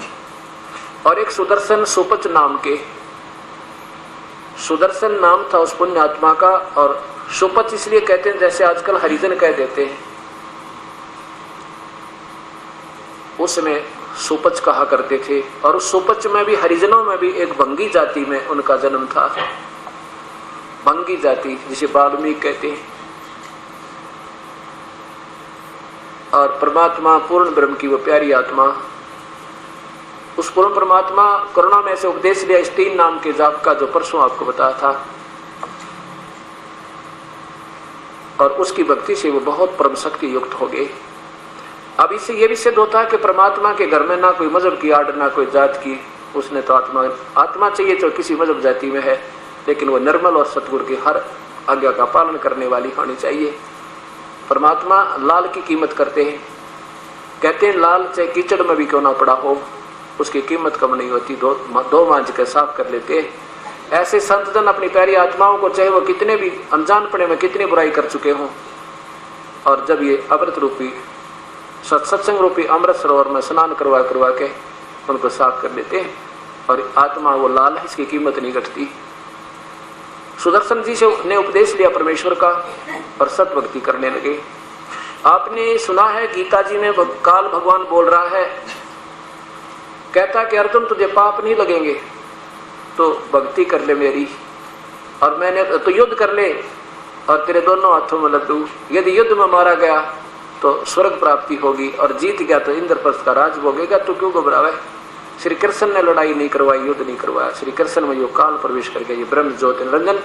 और एक सुदर्शन सुपच नाम के, सुदर्शन नाम था उस पुण्य आत्मा का। और सुपच इसलिए कहते हैं जैसे आजकल हरिजन कह देते हैं, उसमें सुपच कहा करते थे। और उस सुपच में भी, हरिजनों में भी एक भंगी जाति में उनका जन्म था। भंगी जाति जिसे वाल्मीकि कहते हैं। और परमात्मा पूर्ण ब्रह्म की वो प्यारी आत्मा, उस पूर्ण परमात्मा करुणा में से उपदेश लिया इस 3 नाम के जाप का जो परसों आपको बताया था। और उसकी भक्ति से वो बहुत परम शक्ति युक्त हो गए। अब इससे ये भी सिद्ध होता है कि परमात्मा के घर में ना कोई मजहब की आड़, ना कोई जात की। उसने तो आत्मा चाहिए जो किसी मजहब जाति में है, लेकिन वो निर्मल और सतगुरु की हर आज्ञा का पालन करने वाली होनी चाहिए। परमात्मा लाल की कीमत करते हैं। कहते हैं लाल चाहे कीचड़ में भी क्यों ना पड़ा हो, उसकी कीमत कम नहीं होती, दो मांझ के साफ कर लेते हैं। ऐसे संत जन अपनी प्यारी आत्माओं को, चाहे वो कितने भी अनजानपने में कितनी बुराई कर चुके हों, और जब ये अमृत रूपी सत्संग रूपी अमृत सरोवर में स्नान करवा के उनको साफ कर लेते हैं। और आत्मा वो लाल है, इसकी कीमत नहीं घटती। सुदर्शन जी से ने उपदेश लिया परमेश्वर का और सत भक्ति करने लगे। आपने सुना है गीता जी में काल भगवान बोल रहा है, कहता कि अर्जुन तुझे पाप नहीं लगेंगे तो भक्ति कर ले मेरी, और मैंने तो युद्ध कर ले और तेरे दोनों हाथों में लड्डू। यदि युद्ध में मारा गया तो स्वर्ग प्राप्ति होगी, और जीत गया तो इंद्रप्रस्थ का राज भोगेगा। तो क्यों घबरावे? श्री कृष्ण ने लड़ाई नहीं करवाई, युद्ध नहीं करवाया। श्री कृष्ण में यो काल प्रवेश कर गया, ये ब्रह्म ज्योति निरंजन।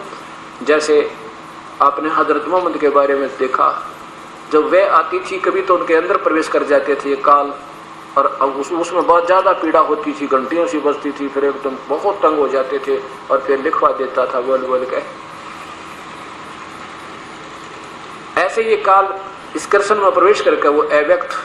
जैसे आपने हजरत मोहम्मद के बारे में देखा, जब वे आती थी कभी तो उनके अंदर प्रवेश कर जाते थे ये काल, और उसमें बहुत ज्यादा पीड़ा होती थी, घंटियों सी बजती थी, फिर एकदम बहुत तंग हो जाते थे, और फिर लिखवा देता था बोल बोल के। ऐसे ये काल इस कृष्ण में प्रवेश करके वो अव्यक्त,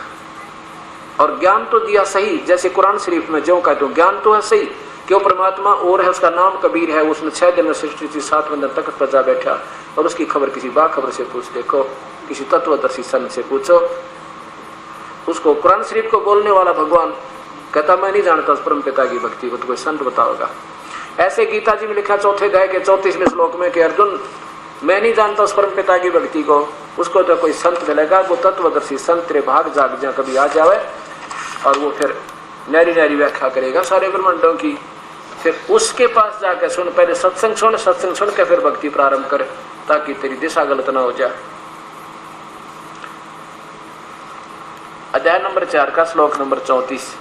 और ज्ञान तो दिया सही, जैसे कुरान शरीफ में जो कहते हो ज्ञान तो है सही कि वो परमात्मा और है, उसका नाम कबीर है। उसने 6 दिन में सृष्टि थी, 7वें दिन तक पर जा बैठा, और उसकी खबर किसी बाखबर से पूछ देखो, किसी तत्वदर्शी संत से पूछो। उसको कुरान शरीफ को बोलने वाला भगवान कहता मैं नहीं जानता उस परम पिता की भक्ति को, तो कोई संत बताओगा। ऐसे गीता जी में लिखा 4th अध्याय के 34वें श्लोक में कि अर्जुन मैं नहीं जानता उस परम पिता की भक्ति को, उसको तो कोई संत मिलेगा, वो तत्वदर्शी संत तेरे भाग जाग जा कभी आ जावे, और वो फिर नैरी नैरी व्याख्या करेगा सारे ब्रह्मांडों की। फिर उसके पास जाकर सुन, पहले सत्संग सुन के फिर भक्ति प्रारंभ कर, ताकि तेरी दिशा गलत ना हो जाए। अध्याय नंबर 4 का श्लोक नंबर 34।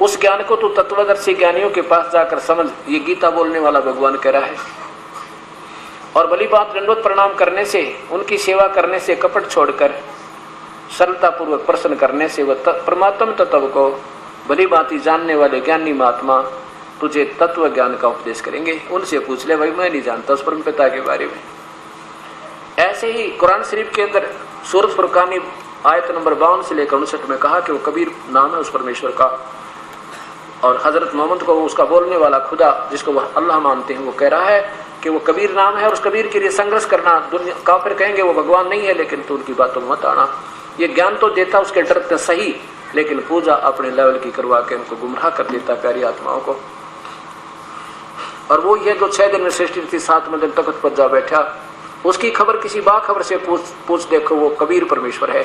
उस ज्ञान को तू तत्वदर्शी ज्ञानियों के पास जाकर समझ, ये गीता बोलने वाला भगवान कह रहा है। और भली बात दंडवत प्रणाम करने से, उनकी सेवा करने से कपट छोड़कर सरलता पूर्वक प्रश्न करने से वह परमात्म तत्व को भली भांति जानने वाले ज्ञानी महात्मा तुझे तत्व ज्ञान का उपदेश करेंगे। उनसे पूछ ले, भाई मैं नहीं जानता उस परम पिता के बारे में। ऐसे ही कुरान शरीफ के अंदर सूरत फुरकानी आयत नंबर 52 से लेकर 59 में कहा कि वो कबीर नाम है उस परमेश्वर का, और हजरत मोहम्मद को उसका बोलने वाला खुदा जिसको वह अल्लाह मानते हैं वो कह रहा है कि वो कबीर नाम है, और उस कबीर के लिए संघर्ष करना। दुनिया काफिर कहेंगे वो भगवान नहीं है, लेकिन तो उनकी बातों में मत आना। ये ज्ञान तो देता उसके डरते सही, लेकिन पूजा अपने लेवल की करवा के उनको गुमराह कर देता प्यारी आत्माओं को। और वो ये जो 6 दिन में सृष्टि थी, 7वें दिन तख्त पर जा बैठा, उसकी खबर किसी बाखबर से पूछ देखो, वो कबीर परमेश्वर है।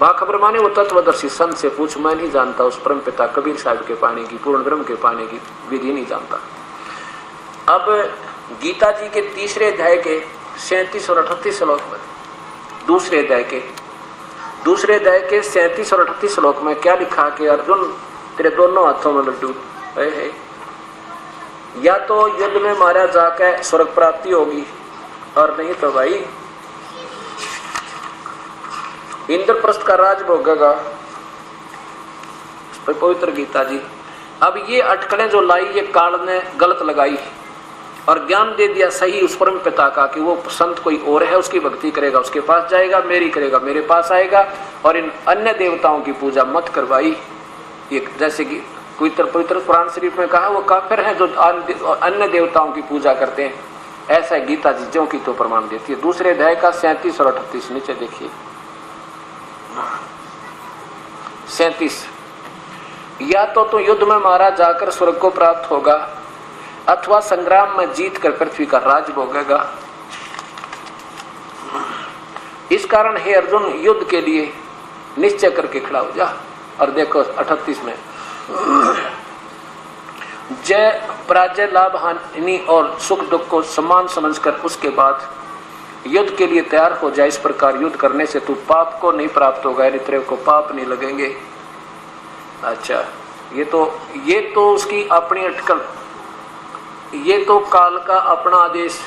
बाखबर माने वो तत्वदर्शी संत से पूछ, मैं नहीं जानता उस परम पिता कबीर साहब के पाने की, पूर्ण ब्रह्म के पाने की विधि नहीं जानता। अब गीता जी के 3रे अध्याय के 37 और 38 श्लोक में, दूसरे अध्याय के 37 और 38 श्लोक में क्या लिखा कि अर्जुन तेरे दोनों हाथों में लड्डू है, या तो युद्ध में मारा जाकर स्वर्ग प्राप्ति होगी, और नहीं तो भाई इंद्रप्रस्थ का राज भोगेगा। पवित्र गीता जी। अब ये अटकलें जो लाई ये काल ने गलत लगाई और ज्ञान दे दिया सही उस परम पिता का कि वो संत कोई और है, उसकी भक्ति करेगा, उसके पास जाएगा, मेरी करेगा, मेरे पास आएगा, और इन अन्य देवताओं की पूजा मत करवाई। ये जैसे कि पवित्र कुरान शरीफ में कहा वो काफिर हैं जो अन्य देवताओं की पूजा करते हैं, ऐसा गीता जी ज्यों की तो प्रमाण देती है। दूसरे अध्याय का 37 और 38 नीचे देखिए। 37 या तो युद्ध में मारा जाकर स्वर्ग को प्राप्त होगा, अथवा संग्राम में जीत कर पृथ्वी का राज भोगेगा। इस कारण हे अर्जुन युद्ध के लिए निश्चय करके खड़ा हो जा। और देखो 38 में जय पराजय लाभ हानि और सुख दुख को समान समझकर उसके बाद युद्ध के लिए तैयार हो जाए। इस प्रकार युद्ध करने से तू पाप को नहीं प्राप्त होगा, तेरे को पाप नहीं लगेंगे। अच्छा, ये तो उसकी अपनी अटकल, ये तो काल का अपना आदेश।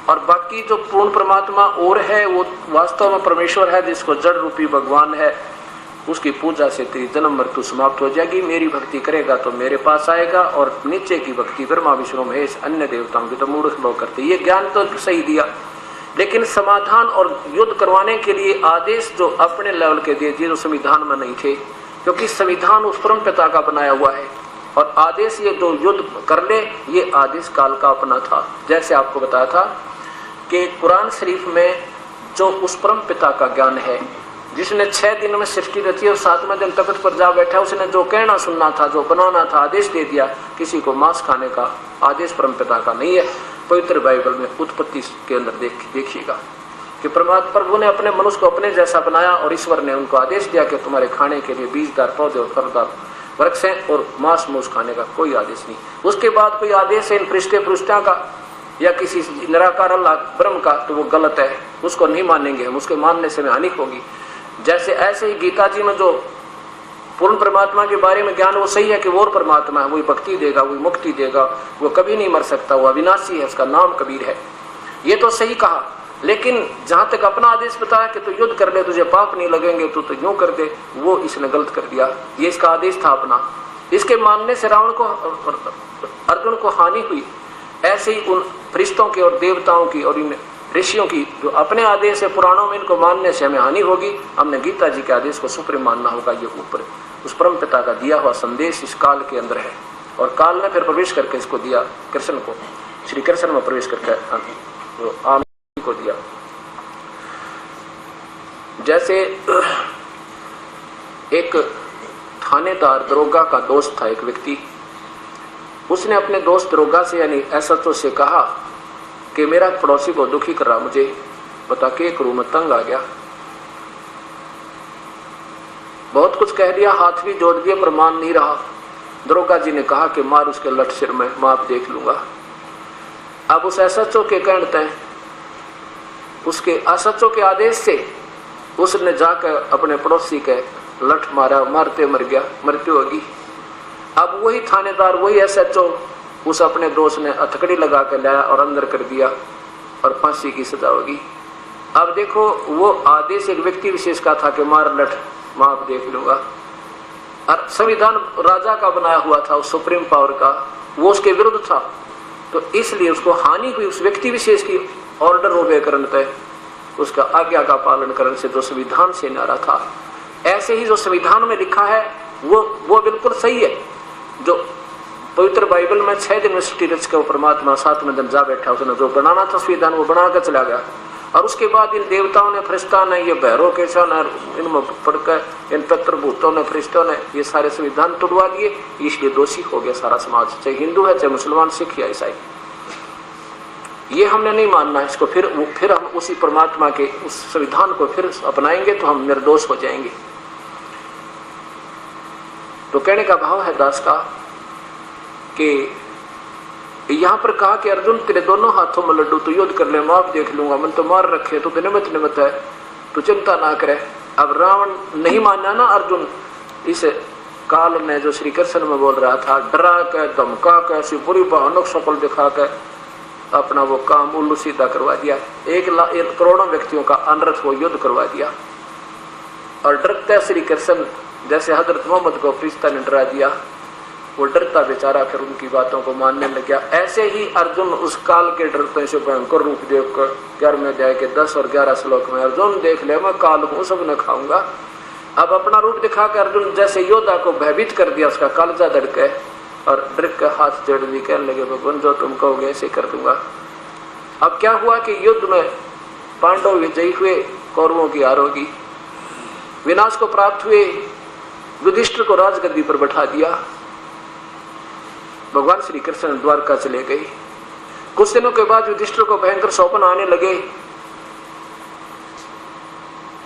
और बाकी जो पूर्ण परमात्मा और है वो वास्तव में परमेश्वर है, जिसको जड़ रूपी भगवान है, उसकी पूजा से तेरी जन्म मृत्यु समाप्त हो जाएगी। मेरी भक्ति करेगा तो मेरे पास आएगा, और नीचे की भक्ति ब्रह्मा विष्णु महेश अन्य देवताओं की तो मूर्ख लोग करते। ये ज्ञान तो सही दिया, लेकिन समाधान और युद्ध करवाने के लिए आदेश जो अपने लेवल के दिए जो संविधान में नहीं थे, क्योंकि संविधान उस परम पिता का बनाया हुआ है, और आदेश ये जो युद्ध कर ले ये आदेश काल का अपना था। जैसे आपको बताया था कि कुरान शरीफ में जो उस परम पिता का ज्ञान है, जिसने 6 दिन में सृष्टि रची और 7वें दिन तख्त पर जा बैठा, उसने जो कहना सुनना था, जो बनाना था, आदेश दे दिया। किसी को मांस खाने का आदेश परम पिता का नहीं है। पवित्र बाइबल में उत्पत्ति के अंदर देखिएगा कि परमात्मा प्रभु ने अपने मनुष्य को अपने जैसा बनाया, और ईश्वर ने उनको आदेश दिया कि तुम्हारे खाने के लिए बीजदार पौधे और फलदार वृक्ष हैं, और मांस मूस खाने का कोई आदेश नहीं। उसके बाद कोई आदेश है इन पृष्ठा का या किसी निराकार अल्लाह ब्रह्म का, तो वो गलत है, उसको नहीं मानेंगे हम, उसके मानने से हमें हानि होगी। जैसे ऐसे ही गीता जी में जो पूर्ण परमात्मा के बारे में ज्ञान वो सही है कि वो परमात्मा है, वही भक्ति देगा, वही मुक्ति देगा, वो कभी नहीं मर सकता, वो अविनाशी है, उसका नाम कबीर है। ये तो सही कहा, लेकिन जहां तक अपना आदेश बताया कि तू युद्ध कर ले, तुझे पाप नहीं लगेंगे, तू तो यूं कर दे, वो इसने गलत कर दिया। ये इसका आदेश था अपना, इसके मानने से रावण को अर्जुन को हानि हुई। ऐसे ही उन फरिश्तों की और देवताओं की और इन ऋषियों की जो अपने आदेश है पुराणों में, इनको मानने से हमें हानि होगी। हमने गीता जी के आदेश को सुप्रीम मानना होगा। ये ऊपर उस परम पिता का दिया हुआ संदेश इस काल के अंदर है, और काल ने फिर प्रवेश करके इसको दिया कृष्ण को, श्री कृष्ण में प्रवेश करके तो आम को दिया। जैसे एक थानेदार दरोगा का दोस्त था, एक व्यक्ति, उसने अपने दोस्त दरोगा से यानी एसएचओ से कहा कि मेरा पड़ोसी बहुत दुखी कर रहा, मुझे बता के करूं, मैं तंग आ गया। बहुत कुछ कह दिया, हाथ भी जोड़ दिए, पर मान नहीं रहा। दरोगा जी ने कहा कि मार उसके लट सिर में, मैं आप देख लूंगा। अब उस एसएचओ के कहते हैं, उसके एसएचओ के आदेश से उसने जाकर अपने पड़ोसी के लठ मारा, मारते मर गया, मृत्यु होगी। अब वही थानेदार, वही एसएचओ उस अपने दोस्त ने हथकड़ी लगा कर लाया और अंदर कर दिया, और फांसी की सजा होगी। अब देखो, वो आदेश एक व्यक्ति विशेष का था कि मार लट, माफ देख लूंगा। और संविधान राजा का बनाया हुआ था, उस सुप्रीम पावर का, वो उसके विरुद्ध था, तो इसलिए उसको हानि हुई उस व्यक्ति विशेष की ऑर्डर ओबे करने पे, उसका आज्ञा का पालन करने से, जो संविधान से नारा था। ऐसे ही जो संविधान में लिखा है वो बिल्कुल सही है। जो पवित्र बाइबल में 6 दिन में सृष्टि रच के वो परमात्मा 7वें दिन जा बैठा, उसने जो बनाना था संविधान वो बना कर चला गया। और उसके बाद इन देवताओं ने, फरिश्ता ने, ये भैरव के इनमें पढ़कर इन पितृभूतों ने, फरिश्तों ने ये सारे संविधान तोड़वा दिए, इसलिए दोषी हो गया सारा समाज, चाहे हिंदू है, चाहे मुसलमान, सिख या ईसाई। ये हमने नहीं मानना है इसको। फिर हम उसी परमात्मा के उस संविधान को फिर अपनाएंगे तो हम निर्दोष हो जाएंगे। तो कहने का भाव है दास का कि यहां पर कहा कि अर्जुन तेरे दोनों हाथों में लड्डू, तो युद्ध कर ले, माफ देख लूंगा, मन तो मार रखे, तो निमित्त निमित्त है, तो चिंता ना करे। अब रावण नहीं माना ना अर्जुन, इस काल में जो श्री कृष्ण में बोल रहा था, डरा के, धमका के, ऐसी बुरी भयानक शक्ल दिखा के अपना वो काम उल्लू सीधा करवा दिया। 1 करोड़ों व्यक्तियों का अनर्थ वो युद्ध करवा दिया। और डरते श्री कृष्ण जैसे हजरत मोहम्मद को फरिश्ता ने डरा दिया, वो डरता बेचारा फिर उनकी बातों को मानने लग गया। ऐसे ही अर्जुन उस काल के डरते से भयंकर रूप देखकर 11वें अध्याय के 10 और 11 श्लोक में, अर्जुन देख ले मैं काल हूं, सब न खाऊंगा। अब अपना रूप दिखा के अर्जुन जैसे योद्धा को भयभीत कर दिया, उसका कालजा धड़के और डर के हाथ जोड़ दी, कहने लगे भगवान जो तुम कहोगे ऐसे कर दूंगा। अब क्या हुआ कि युद्ध में पांडव विजयी हुए, कौरवों की हार होगी, विनाश को प्राप्त हुए, युधिष्ठिर को राजगद्दी पर बैठा दिया। भगवान श्री कृष्ण द्वारका चले गए। कुछ दिनों के बाद युधिष्ठिर को भयंकर स्वप्न आने लगे,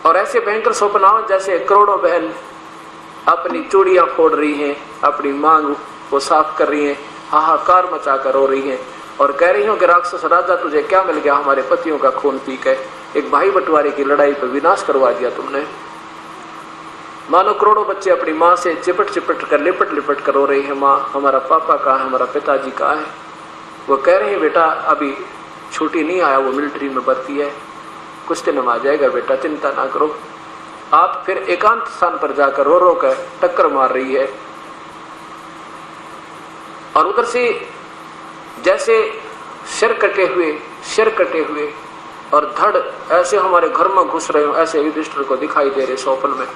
और ऐसे भयंकर स्वप्न आए जैसे करोड़ों बहन अपनी चूड़ियां फोड़ रही हैं, अपनी मांग को साफ कर रही हैं, हाहाकार मचाकर रो रही हैं और कह रही हूं कि राक्षस राजा तुझे क्या मिल गया, हमारे पतियों का खून पी के एक भाई बंटवारे की लड़ाई पर विनाश करवा दिया तुमने। मानो करोड़ों बच्चे अपनी माँ से चिपट चिपट कर, लिपट लिपट कर रो रहे हैं, माँ हमारा पापा कहाँ है, हमारा पिताजी कहाँ है। वो कह रहे हैं बेटा अभी छुट्टी नहीं आया, वो मिलिट्री में भर्ती है, कुछ दिन में आ जाएगा बेटा, चिंता ना करो। आप फिर एकांत स्थान पर जाकर रो रो कर टक्कर मार रही है। और उधर से जैसे सिर कटे हुए और धड़ ऐसे हमारे घर में घुस रहे हो, ऐसे युधिष्ठिर को दिखाई दे रहे स्वप्न में।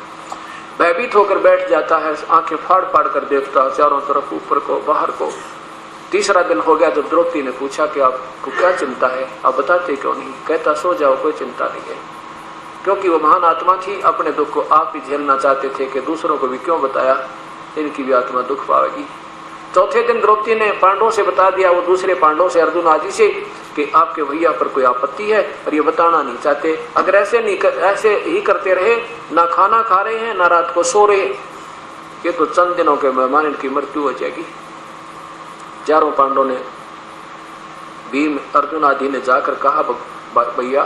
भयभीत होकर बैठ जाता है, आंखें फाड़ फाड़ कर देखता चारों तरफ, ऊपर को बाहर को। तीसरा दिन हो गया जब द्रौपदी ने पूछा कि आपको क्या चिंता है, आप बताते क्यों नहीं। कहता सो जाओ, कोई चिंता नहीं है, क्योंकि वो महान आत्मा थी, अपने दुख को आप ही झेलना चाहते थे कि दूसरों को भी क्यों बताया, इनकी भी आत्मा दुख पाएगी। चौथे दिन द्रौपदी ने पांडवों से बता दिया, वो दूसरे पांडवों से, अर्जुन आदि से, कि आपके भैया पर कोई आपत्ति है और ये बताना नहीं चाहते। अगर ऐसे ही करते रहे, ना खाना खा रहे हैं ना रात को सो रहे, ये तो चंद दिनों के मेहमान, इनकी मृत्यु हो जाएगी। चारों पांडवों ने, भीम, अर्जुन आदि ने जाकर कहा भैया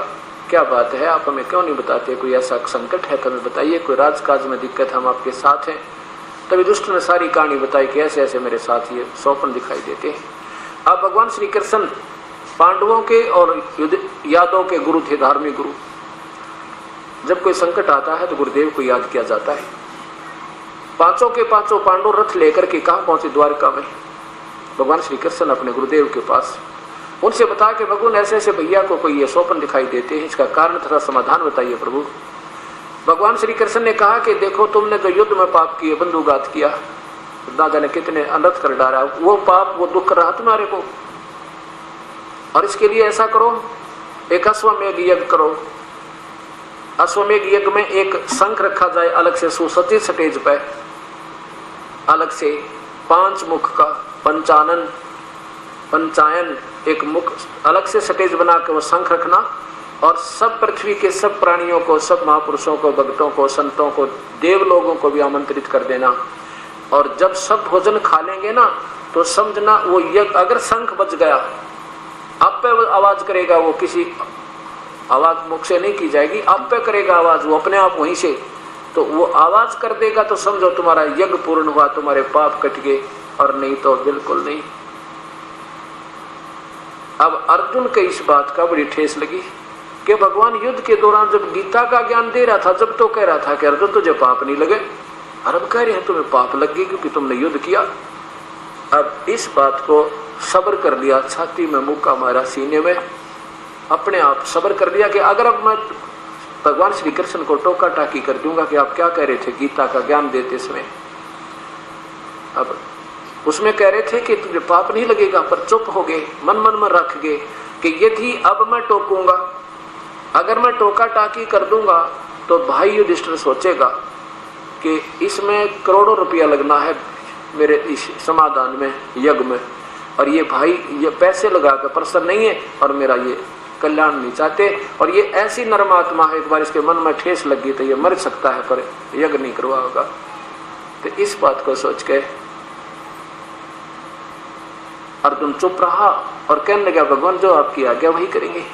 क्या बात है, आप हमें क्यों नहीं बताते, कोई ऐसा संकट है तो हमें बताइए, कोई राजकाज में दिक्कत, हम आपके साथ हैं। तभी दुष्ट ने सारी कहानी बताई कि ऐसे ऐसे मेरे साथ ये स्वप्न दिखाई देते हैं। अब भगवान श्री कृष्ण पांडवों के और यादवों के गुरु थे, धार्मिक गुरु। जब कोई संकट आता है तो गुरुदेव को याद किया जाता है। पांचों के पांचों पांडव रथ लेकर के कहां पहुंचे, द्वारका में। भगवान श्री कृष्ण अपने गुरुदेव के पास, उनसे बता के भगवान ऐसे ऐसे भैया को कोई ये स्वप्न दिखाई देते हैं, इसका कारण तथा समाधान बताइए प्रभु। भगवान श्री कृष्ण ने कहा कि देखो तुमने जो युद्ध में पाप किए, बंधुघात किया, ना जाने कितने अनर्थ कर डाला, वो पाप वो दुख रहा तुम्हारे को, और इसके लिए ऐसा करो, एक अश्वमेध यज्ञ करो। अश्वमेध यज्ञ में एक शंख रखा जाए अलग से, सुसज्जित स्टेज पे, अलग से 5 मुख का पंचायन एक मुख अलग से स्टेज बना के वो शंख रखना, और सब पृथ्वी के सब प्राणियों को, सब महापुरुषों को, भक्तों को, संतों को, देव लोगों को भी आमंत्रित कर देना। और जब सब भोजन खा लेंगे ना, तो समझना वो यज्ञ, अगर शंख बज गया, आप पे आवाज करेगा, वो किसी आवाज मुख से नहीं की जाएगी, आप पे करेगा आवाज, वो अपने आप वहीं से, तो वो आवाज कर देगा तो समझो तुम्हारा यज्ञ पूर्ण हुआ, तुम्हारे पाप कट गए, और नहीं तो बिल्कुल नहीं। अब अर्जुन के इस बात का बड़ी ठेस लगी। कि भगवान युद्ध के दौरान जब गीता का ज्ञान दे रहा था, जब तो कह रहा था कि अर्जुन तुझे पाप नहीं लगे, और अब कह रहे हैं तुम्हें पाप लग गई क्योंकि तुमने युद्ध किया। अब इस बात को सब्र कर लिया, छाती में मुक्का मारा, सीने में अपने आप सब्र कर लिया कि अगर अब मैं भगवान श्री कृष्ण को टोका टाकी कर दूंगा कि आप क्या कह रहे थे गीता का ज्ञान देते समय, अब उसमें कह रहे थे कि तुझे पाप नहीं लगेगा, पर चुप हो गए, मन मन में रख गए कि यदि अब मैं टोकूंगा, अगर मैं टोका टाकी कर दूंगा तो भाई युधिष्ठिर सोचेगा कि इसमें करोड़ों रुपया लगना है मेरे इस समाधान में, यज्ञ में, और ये भाई ये पैसे लगा कर प्रसन्न नहीं है और मेरा ये कल्याण नहीं चाहते, और ये ऐसी नरमात्मा है, एक बार इसके मन में ठेस लग गई तो ये मर सकता है पर यज्ञ नहीं करवाएगा। तो इस बात को सोच के अर्जुन चुप रहा और कहने लगा भगवान जो आपकी आज्ञा वही करेंगे।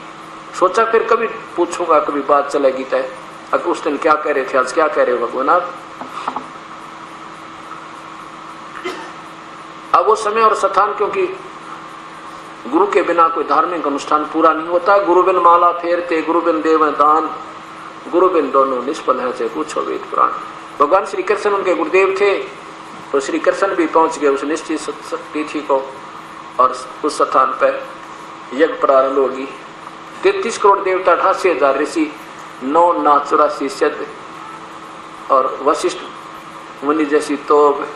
सोचा फिर कभी पूछूंगा, कभी बात चलेगी तय, अब उस दिन क्या कह रहे थे आज क्या कह रहे हो भगवान आप। अब वो समय और स्थान, क्योंकि गुरु के बिना कोई धार्मिक अनुष्ठान पूरा नहीं होता। गुरु बिन माला फेरते, गुरु बिन देव दान, गुरु बिन दोनों निष्फल है चाहे पूछो वेद पुराण। भगवान श्री कृष्ण उनके गुरुदेव थे, तो श्री कृष्ण भी पहुंच गए उस निश्चित तिथि को, और उस स्थान पर यज्ञ प्रारंभ होगी। 33 करोड़ देवता, 88,000 ऋषि, 9 नाथ, 84 सिद्ध और वशिष्ठ मुनि जैसी तोब,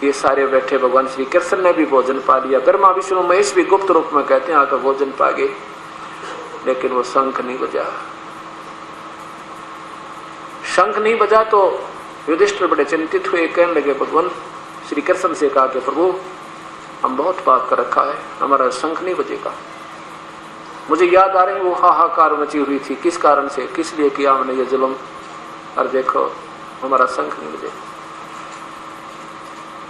ये सारे बैठे। भगवान श्री कृष्ण ने भी भोजन पा लिया। ब्रह्मा विष्णु महेश भी गुप्त रूप में कहते हैं आकर भोजन पा गए, लेकिन वो शंख नहीं बजा। शंख नहीं बजा तो युधिष्ठिर बड़े चिंतित हुए, कहने लगे भगवान श्री कृष्ण से कहा कि प्रभु हम बहुत पाप कर रखा है, हमारा शंख नहीं बजेगा। मुझे याद आ रही वो हाहाकार मची हुई थी, किस कारण से, किस लिए किया हमने ये जुल्म, और देखो हमारा शंख नहीं बजेगा,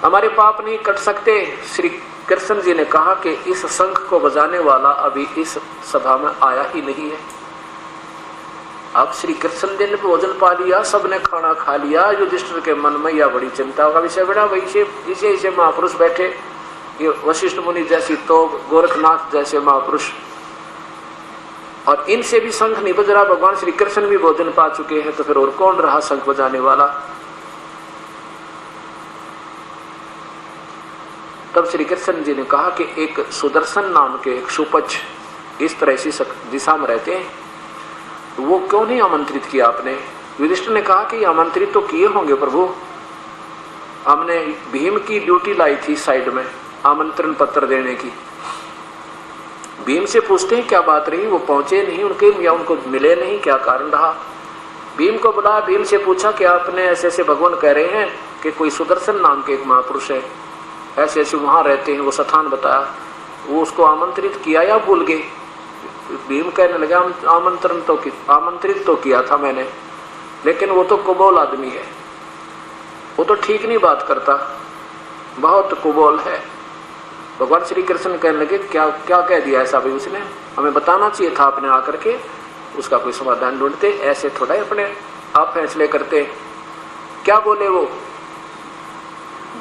हमारे पाप नहीं कट सकते। श्री कृष्ण जी ने कहा कि इस शंख को बजाने वाला अभी इस सभा में आया ही नहीं है। अब श्री कृष्ण जी ने भोजन पा लिया, सबने खाना खा लिया, युधिष्ठिर के मन में यह बड़ी चिंता का विषय बड़ा, इसे महापुरुष बैठे, ये वशिष्ठ मुनि जैसी तो, गोरखनाथ जैसे महापुरुष, और इनसे भी शंख नहीं बज रहा। भगवान श्री कृष्ण भी भोजन पा चुके हैं, तो फिर और कौन रहा शंख बजाने वाला। तब श्री कृष्ण जी ने कहा कि एक सुदर्शन नाम के एक सुपच इस तरह इसी दिशा में रहते हैं, तो वो क्यों नहीं आमंत्रित किया आपने। युधिष्ठिर ने कहा कि आमंत्रित तो किए होंगे प्रभु, हमने भीम की ड्यूटी लाई थी साइड में आमंत्रण पत्र देने की। भीम से पूछते हैं क्या बात रही, वो पहुंचे नहीं उनके, या उनको मिले नहीं, क्या कारण रहा। भीम को बुलाया, भीम से पूछा कि आपने ऐसे ऐसे भगवान कह रहे हैं कि कोई सुदर्शन नाम के एक महापुरुष है, ऐसे ऐसे वहां रहते हैं, वो स्थान बताया, वो उसको आमंत्रित किया या भूल गए। भीम कहने लगा आमंत्रित तो किया था मैंने, लेकिन वो तो कुबोल आदमी है, वो तो ठीक नहीं बात करता, बहुत कुबोल है। भगवान श्री कृष्ण कहने लगे क्या क्या कह दिया ऐसा भाई, उसने हमें बताना चाहिए था, आपने आकर के उसका कोई समाधान ढूंढते, ऐसे थोड़ा अपने आप फैसले करते। क्या बोले वो,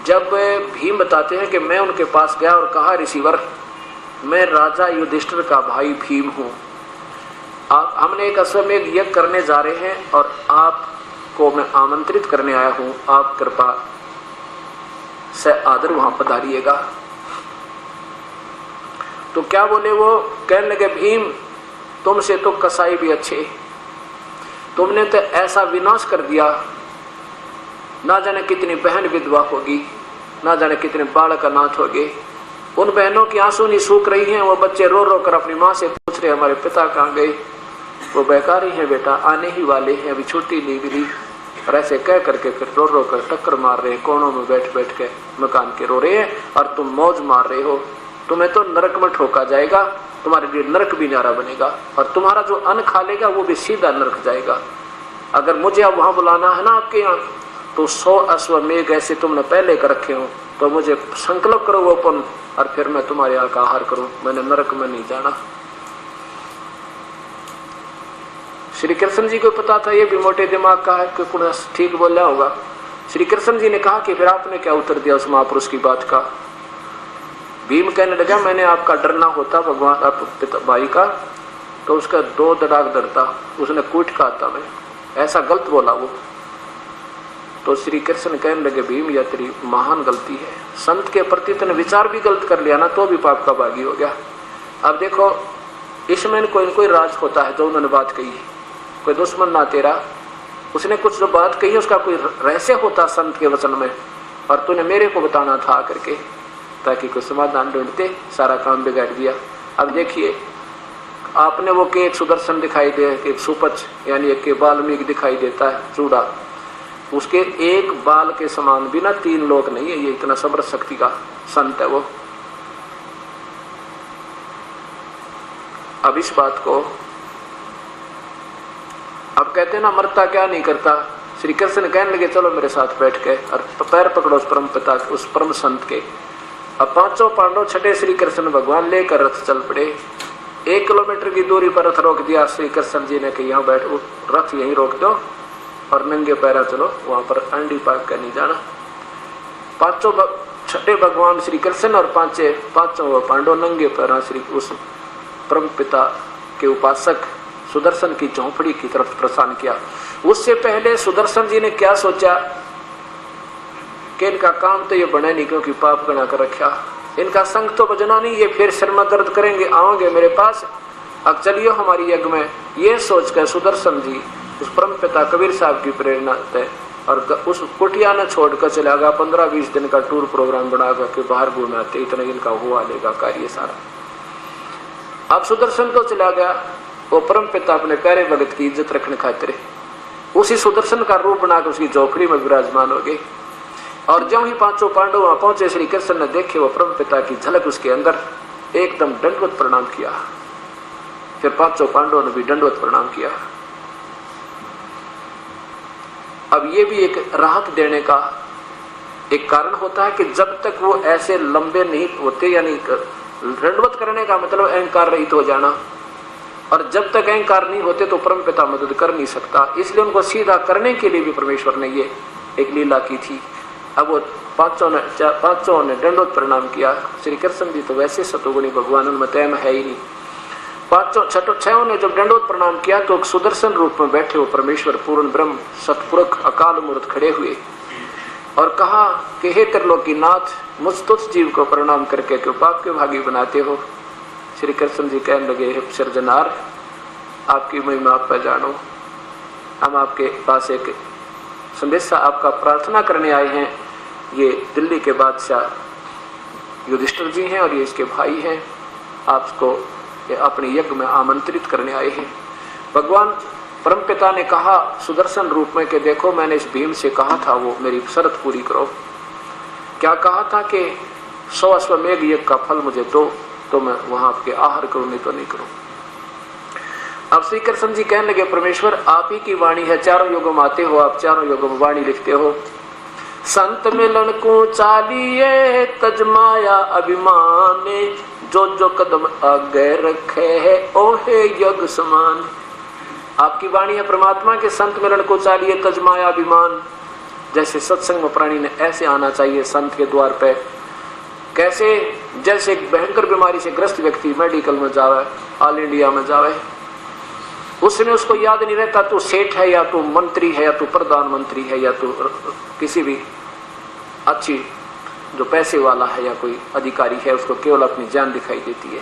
जब भीम बताते हैं कि मैं उनके पास गया और कहा ऋषिवर मैं राजा युधिष्ठिर का भाई भीम हूँ, आप हमने एक अश्वमेध यज्ञ करने जा रहे हैं और आपको मैं आमंत्रित करने आया हूँ, आप कृपा से आदर वहां पधारिएगा। तो क्या बोले वो, कहने लगे भीम तुमसे तो कसाई भी अच्छे, तुमने तो ऐसा विनाश कर दिया, ना जाने कितनी बहन विधवा होगी, ना जाने कितने बालक अनाथ हो गए, उन बहनों की आंसू नहीं सूख रही हैं, वो बच्चे रो रो कर अपनी माँ से पूछ रहे हमारे पिता कहाँ गए, वो बेकार ही है बेटा, आने ही वाले हैं, अभी छुट्टी नहीं मिली। और ऐसे कह करके फिर रो रो कर टक्कर मार रहे हैं, कोनों में बैठ बैठ के मकान के रो रहे हैं, और तुम मौज मार रहे हो। तुम्हें तो नरक में ठोका जाएगा, तुम्हारे लिए नरक भी न्यारा बनेगा, और तुम्हारा जो अन्न खा लेगा वो भी सीधा नरक जाएगा। अगर मुझे अब वहां बुलाना है ना आपके यहाँ, तो 100 अश्वमेघ ऐसे तुमने पहले कर रखे हो, तो मुझे संकल्प करो वो अपन, और फिर मैं तुम्हारे यहाँ का आहार करूं, मैंने नरक में नहीं जाना। श्री कृष्ण जी को पता था ये भी मोटे दिमाग का है, कि ठीक बोला होगा। श्री कृष्ण जी ने कहा कि फिर आपने क्या उत्तर दिया उस महापुरुष की बात का। भीम कहने लगा मैंने आपका डरना होता भगवान आप भाई का, तो उसका 2 दड़ाक धरता, उसने कूट खाता मैं, ऐसा गलत बोला वो। तो श्री कृष्ण कहने लगे भीम यह तेरी महान गलती है, संत के प्रति तूने विचार भी गलत कर लिया ना तो भी पाप का भागी हो गया। अब देखो इसमें कोई राज होता है जो उन्होंने बात कही, कोई दुश्मन ना तेरा, उसने कुछ जो बात कही उसका कोई रहस्य होता संत के वचन में, और तूने मेरे को बताना था करके ताकि कोई समाधान ढूंढते, सारा काम बिगाड़ दिया। अब देखिए आपने वो के एक सुदर्शन दिखाई दे, एक सुपच यानी एक के वाल्मीकि दिखाई देता है चूड़ा, उसके एक बाल के समान भी ना 3 लोक नहीं है, ये इतना समर्थ शक्ति का संत है वो। अब इस बात को अब कहते ना मरता क्या नहीं करता, श्री कृष्ण कहने लगे चलो मेरे साथ बैठ के और पैर पकड़ो उस परम पिता उस परम संत के। अब 5 पांडव छठे श्री कृष्ण भगवान लेकर रथ चल पड़े। 1 किलोमीटर की दूरी पर रथ रोक दिया श्री कृष्ण जी ने कि यहाँ बैठ, रथ यहीं रोक दो और नंगे पैरा चलो, वहां पर अंडी पाक कर नहीं जाना। 5 छठे भगवान श्री कृष्ण और 5 पांडव नंगे पैरा श्री उस परम पिता के उपासक सुदर्शन की झोंपड़ी की तरफ प्रस्थान किया। उससे पहले सुदर्शन जी ने क्या सोचा कि इनका काम तो ये बने नहीं क्योंकि पाप बना कर रखा, इनका संग तो बजना नहीं, ये फिर सिर में दर्द करेंगे, आओगे मेरे पास, अब चलिए हमारी यज्ञ में। ये सोचकर सुदर्शन जी उस परम पिता कबीर साहब की प्रेरणा से और उस कुटिया ने छोड़कर चला गया। 15-20 दिन का टूर प्रोग्राम बनाकर के बाहर घूम आते, इतना इनका हुआ लेगा कार्य सारा। अब सुदर्शन तो चला गया, वो परम पिता अपने प्यारे भगत की इज्जत रखने खातिर उसी सुदर्शन का रूप बनाकर उसकी झोपड़ी में विराजमान हो गए। और ज्यों ही 5 पांडव वहां पहुंचे, श्री कृष्ण ने देखे वो परम पिता की झलक उसके अंदर, एकदम दंडवत प्रणाम किया। फिर 5 पांडवों ने भी दंडवत प्रणाम किया। अब ये भी एक राहत देने का एक कारण होता है कि जब तक वो ऐसे लंबे नहीं होते, यानी दंडवत करने का मतलब अहंकार रहित हो जाना, और जब तक अहंकार नहीं होते तो परम पिता मदद कर नहीं सकता, इसलिए उनको सीधा करने के लिए भी परमेश्वर ने ये एक लीला की थी। अब वो 5 ने दंडवत प्रणाम किया। श्री कृष्ण जी तो वैसे सतोगुणी भगवान, उनमें तैम है ही नहीं। 6 ने जब दंडवत प्रणाम किया तो सुदर्शन रूप में बैठे हो परमेश्वर पूर्ण ब्रह्म सतपुरुष अकाल मूर्त खड़े हुए और कहा कि हे त्रिलोकीनाथ, मुझ तुझ जीव को प्रणाम करके क्यों पाप के भागी बनाते हो। श्री कृष्ण जी कहने लगे हे सिरजनार, आपकी महिमा आप पर जानो, हम आपके पास एक संदेशा आपका प्रार्थना करने आए हैं। ये दिल्ली के बादशाह युधिष्ठिर जी हैं और ये इसके भाई हैं, आपको अपने यज्ञ में आमंत्रित करने आए हैं। भगवान परमपिता ने कहा सुदर्शन रूप में कि देखो मैंने इस भीम से कहा था वो मेरी शर्त पूरी करो। क्या कहा था कि 100 अश्वमेघ यज्ञ का फल मुझे दो तो मैं वहां आपके आहार करूं, नहीं तो नहीं करूं। अब श्री कृष्ण जी कहने लगे परमेश्वर आप ही की वाणी है, 4 युगों में आते हो, आप 4 युगों में वाणी लिखते हो। संत मिलन को चालिए तजमाया अभिमाने, जो जो कदम आगे रखे है ओहे यज्ञ समान। आपकी वाणी है परमात्मा के संत मिलन को चालिए तजमाया अभिमान। जैसे सत्संग में प्राणी ने ऐसे आना चाहिए संत के द्वार पे, कैसे जैसे एक भयंकर बीमारी से ग्रस्त व्यक्ति मेडिकल में जावे, ऑल इंडिया में जावे, उसने उसको याद नहीं रहता तू सेठ है या तू मंत्री है या तू प्रधानमंत्री है या तू किसी भी अच्छी जो पैसे वाला है या कोई अधिकारी है, उसको केवल अपनी जान दिखाई देती है।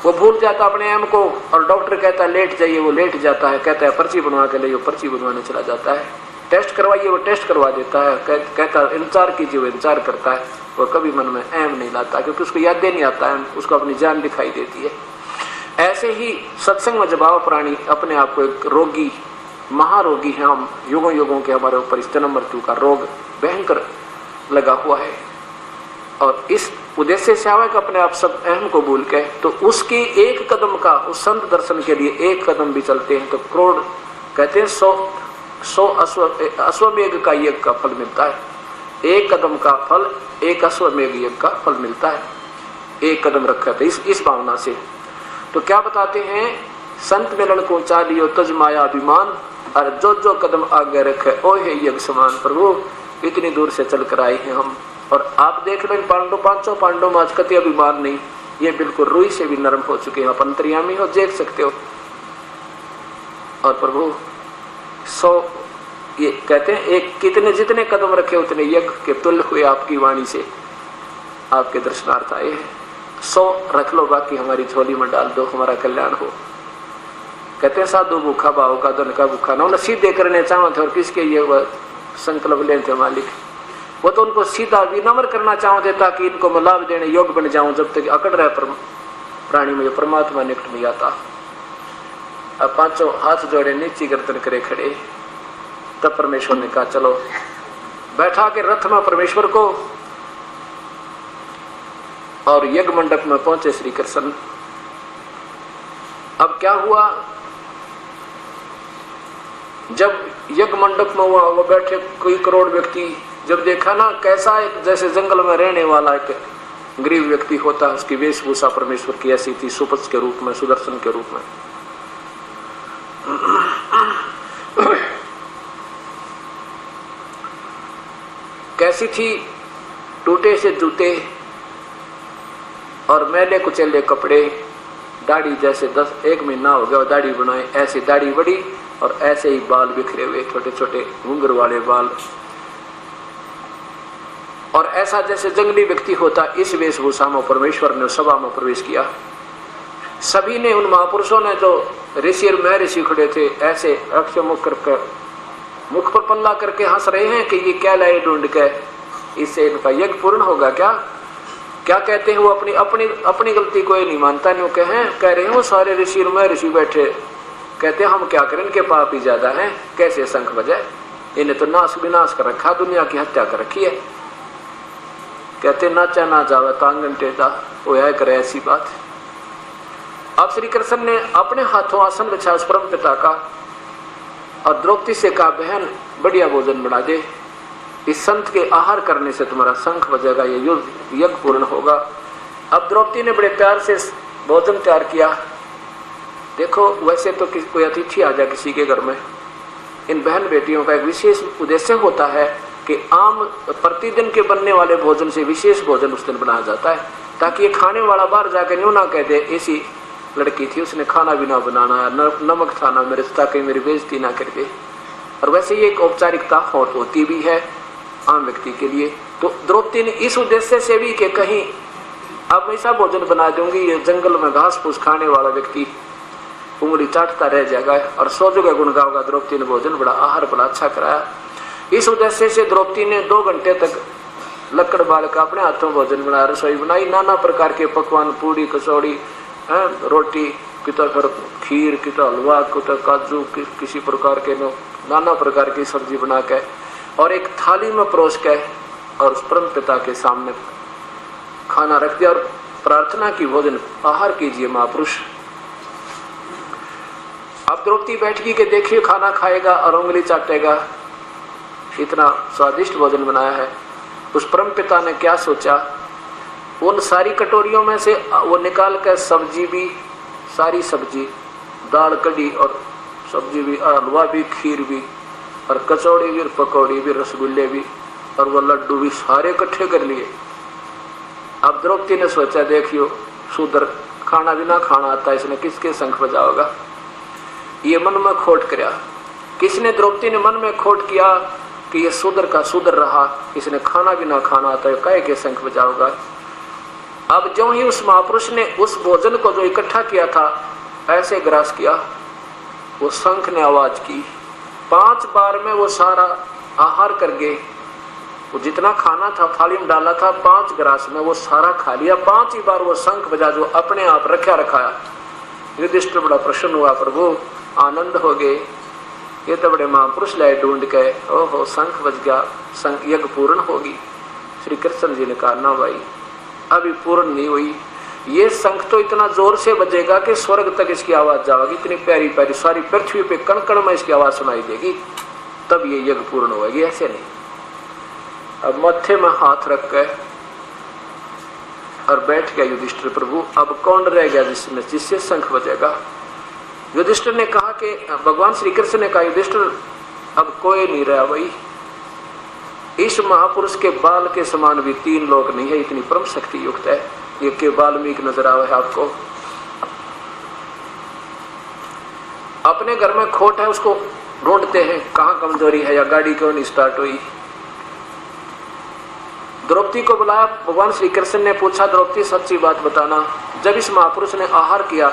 वो भूल जाता अपने एम को और डॉक्टर कहता है लेट जाइए, वो लेट जाता है, कहता है पर्ची बनवा के लिए, पर्ची बनवाने चला जाता है। टेस्ट करवाइए, वो टेस्ट करवा देता है, कहता है इंतजार कीजिए, वो इंतजार करता है। वो कभी मन में एम नहीं लाता क्योंकि उसको याद नहीं आता है, उसको अपनी जान दिखाई देती है। ऐसे ही सत्संग में जब आओ प्राणी अपने आप को एक रोगी महारोगी है, हम युगों युगों के हमारे ऊपर इस जन्म मृत्यु का रोग भयंकर लगा हुआ है और इस उद्देश्य से आवे कि अपने आप सब अहम को भूल के, तो उसकी एक कदम का उस संत दर्शन के लिए एक कदम भी चलते हैं तो करोड़ कहते हैं 100 अश्वमेघ का यज्ञ का फल मिलता है। एक कदम का फल एक अश्वमेघ यज्ञ का फल मिलता है, एक कदम रखा था इस भावना से। तो क्या बताते हैं, संत मिलन को चालियो तज माया अभिमान, और जो जो कदम आगे रखे ओ है यज्ञ समान। प्रभु इतनी दूर से चल कर आए हैं हम, और आप देख लो इन 5 पांडव में आज कति अभिमान नहीं, ये बिल्कुल रुई से भी नरम हो चुके हैं, आप अंतर्यामी हो, देख सकते हो। और प्रभु 100 ये कहते हैं एक कितने जितने कदम रखे उतने यज्ञ के तुल्य हुए आपकी वाणी से आपके दर्शनार्थ आए हैं। 100 रख लो, बाकी हमारी झोली में डाल दो, हमारा कल्याण हो। कहते हैं साधु भूखा भाव का धन का भूखा ना, सीधे करने चाहो थे और किसके ये वह संकल्प लेते मालिक, वो तो उनको सीधा विनम्र करना चाहते ताकि इनको मैं लाभ देने योग्य बन जाऊं। जब तक अकड़ रहे प्राणी में परमात्मा निकट नहीं आता। अब पांचों हाथ जोड़े नीचे गर्दन करे खड़े, तब परमेश्वर ने कहा चलो बैठा के रथ में परमेश्वर को, और यज्ञ मंडप में पहुंचे श्री कृष्ण। अब क्या हुआ, जब यज्ञ मंडप में हुआ वो बैठे कोई करोड़ व्यक्ति, जब देखा ना कैसा एक जैसे जंगल में रहने वाला एक गरीब व्यक्ति होता है, उसकी वेशभूषा परमेश्वर की ऐसी थी, सुपथ के रूप में, सुदर्शन के रूप में। कैसी थी, टूटे से जूते और मैले कुचेले कपड़े, दाढ़ी जैसे 1 महीना हो गया दाढ़ी बनाए, ऐसी दाढ़ी बड़ी और ऐसे ही बाल बिखरे हुए, छोटे छोटे घुंघर वाले बाल, और ऐसा जैसे जंगली व्यक्ति होता, इस वेशभूषा में परमेश्वर ने सभा में प्रवेश किया। सभी ने, उन महापुरुषों ने जो ऋषि और महर्षि खड़े थे, ऐसे अक्ष मुख करके, मुख पर पल्ला करके हंस रहे हैं कि ये क्या लाए ढूंढ के, इससे इनका यज्ञ पूर्ण होगा क्या। क्या कहते हैं वो, अपनी अपनी अपनी गलती कोई नहीं मानता, नहीं कह रहे हैं वो सारे ऋषि और महर्षि बैठे, कहते हैं हम क्या करें, इनके पाप ही ज्यादा हैं, कैसे शंख बजाए, इन्हें तो नाश विनाश कर रखा, दुनिया की हत्या कर रखी है। कहते नाचा ना जावे तांगन टेढ़ा, वो यह करे ऐसी बात। अब श्री कृष्ण ने अपने हाथों आसन बिछा उस परम पिता का, और द्रौपदी से कहा बहन बढ़िया भोजन बना दे, इस संत के आहार करने से तुम्हारा शंख बजेगा, ये यज्ञ पूर्ण होगा। अब द्रौपदी ने बड़े प्यार से भोजन तैयार किया। देखो वैसे तो कोई अतिथि आ जाए किसी के घर में, इन बहन बेटियों का एक विशेष उद्देश्य होता है कि आम प्रतिदिन के बनने वाले भोजन से विशेष भोजन उस दिन बनाया जाता है, ताकि ये खाने वाला बाहर जाकर न्यू ना कह दे ऐसी लड़की थी, उसने खाना भी ना बनाना, नमक था ना मिर्च, ताकि मेरी बेइज्जती ना कर दे। और वैसे ये एक औपचारिकता होती भी है आम व्यक्ति के लिए। तो द्रौपदी ने इस उद्देश्य से भी कि कहीं अब ऐसा भोजन बना दूंगी, ये जंगल में घास फूस खाने वाला व्यक्ति उंगली चाटता रह जाएगा और 100 जगह गुण गाओगा। द्रौपदी ने भोजन बड़ा आहार बड़ा अच्छा कराया। इस उद्देश्य से द्रौपदी ने 2 घंटे तक लकड़ बाल का अपने हाथों भोजन बनाया, रसोई बनाई, नाना प्रकार के पकवान, पूड़ी कचौड़ी, रोटी, कितना फिर खीर, कितना हलवा, कितना काजू, किसी प्रकार के नाना प्रकार की सब्जी बना के और एक थाली में परोस के और उस परम पिता के सामने खाना रख दिया और प्रार्थना की भोजन आहार कीजिए महापुरुष। अब द्रौपदी बैठ गई कि देखिए खाना खाएगा और उंगली चाटेगा, इतना स्वादिष्ट भोजन बनाया है। उस परम पिता ने क्या सोचा, उन सारी कटोरियों में से वो निकाल कर सब्जी भी, सारी सब्जी, दाल कड़ी और सब्जी भी, हलवा भी, खीर भी और कचौड़ी भी और पकौड़ी भी, रसगुल्ले भी और वो लड्डू भी सारे इकट्ठे कर लिए। अब द्रौपदी ने सोचा देखियो शूद्र खाना भी ना खाना आता, इसने किसके शंख बजाओगा। ये मन में खोट किया। किसने? द्रौपदी ने मन में खोट किया कि ये शूद्र का शूद्र रहा, इसने खाना भी ना खाना आता है, काहे के शंख बजाओगा। अब जो ही उस महापुरुष ने उस भोजन को जो इकट्ठा किया था ऐसे ग्रास किया, वो शंख ने आवाज की। 5 बार में वो सारा आहार कर गए, वो जितना खाना था थाली में डाला था 5 ग्रास में वो सारा खा लिया। 5 ही बार वो शंख बजा जो अपने आप रखा रखाया। युधिष्ठिर बड़ा प्रसन्न हुआ, प्रभु आनंद हो गए, ये तो बड़े महापुरुष लाए ढूंढ के, ओहो शंख बज गया, शंख यज्ञ पूर्ण होगी। श्री कृष्ण जी ने कहा ना भाई अभी पूर्ण नहीं हुई, ये शंख तो इतना जोर से बजेगा कि स्वर्ग तक इसकी आवाज जाएगी, इतनी प्यारी प्यारी सारी पृथ्वी पे कण कण में इसकी आवाज सुनाई देगी, तब ये यज्ञ पूर्ण होगी, ऐसे नहीं। अब मत्थे में हाथ रख के और बैठ गया युधिष्ठिर, प्रभु अब कौन रह गया जिससे शंख बजेगा। युधिष्ठिर ने कहा कि भगवान श्री कृष्ण ने कहा युधिष्ठिर अब कोई नहीं रहा भाई, इस महापुरुष के बाल के समान भी 3 लोक नहीं है, इतनी परम शक्ति युक्त है। ये के वाल्मीकि नजर आवे आपको। अपने घर में खोट है उसको ढूंढते हैं, कहाँ कमजोरी है या गाड़ी क्यों नहीं स्टार्ट हुई। द्रौपदी को बुलाया, भगवान श्री कृष्ण ने पूछा, द्रौपदी सच्ची बात बताना, जब इस महापुरुष ने आहार किया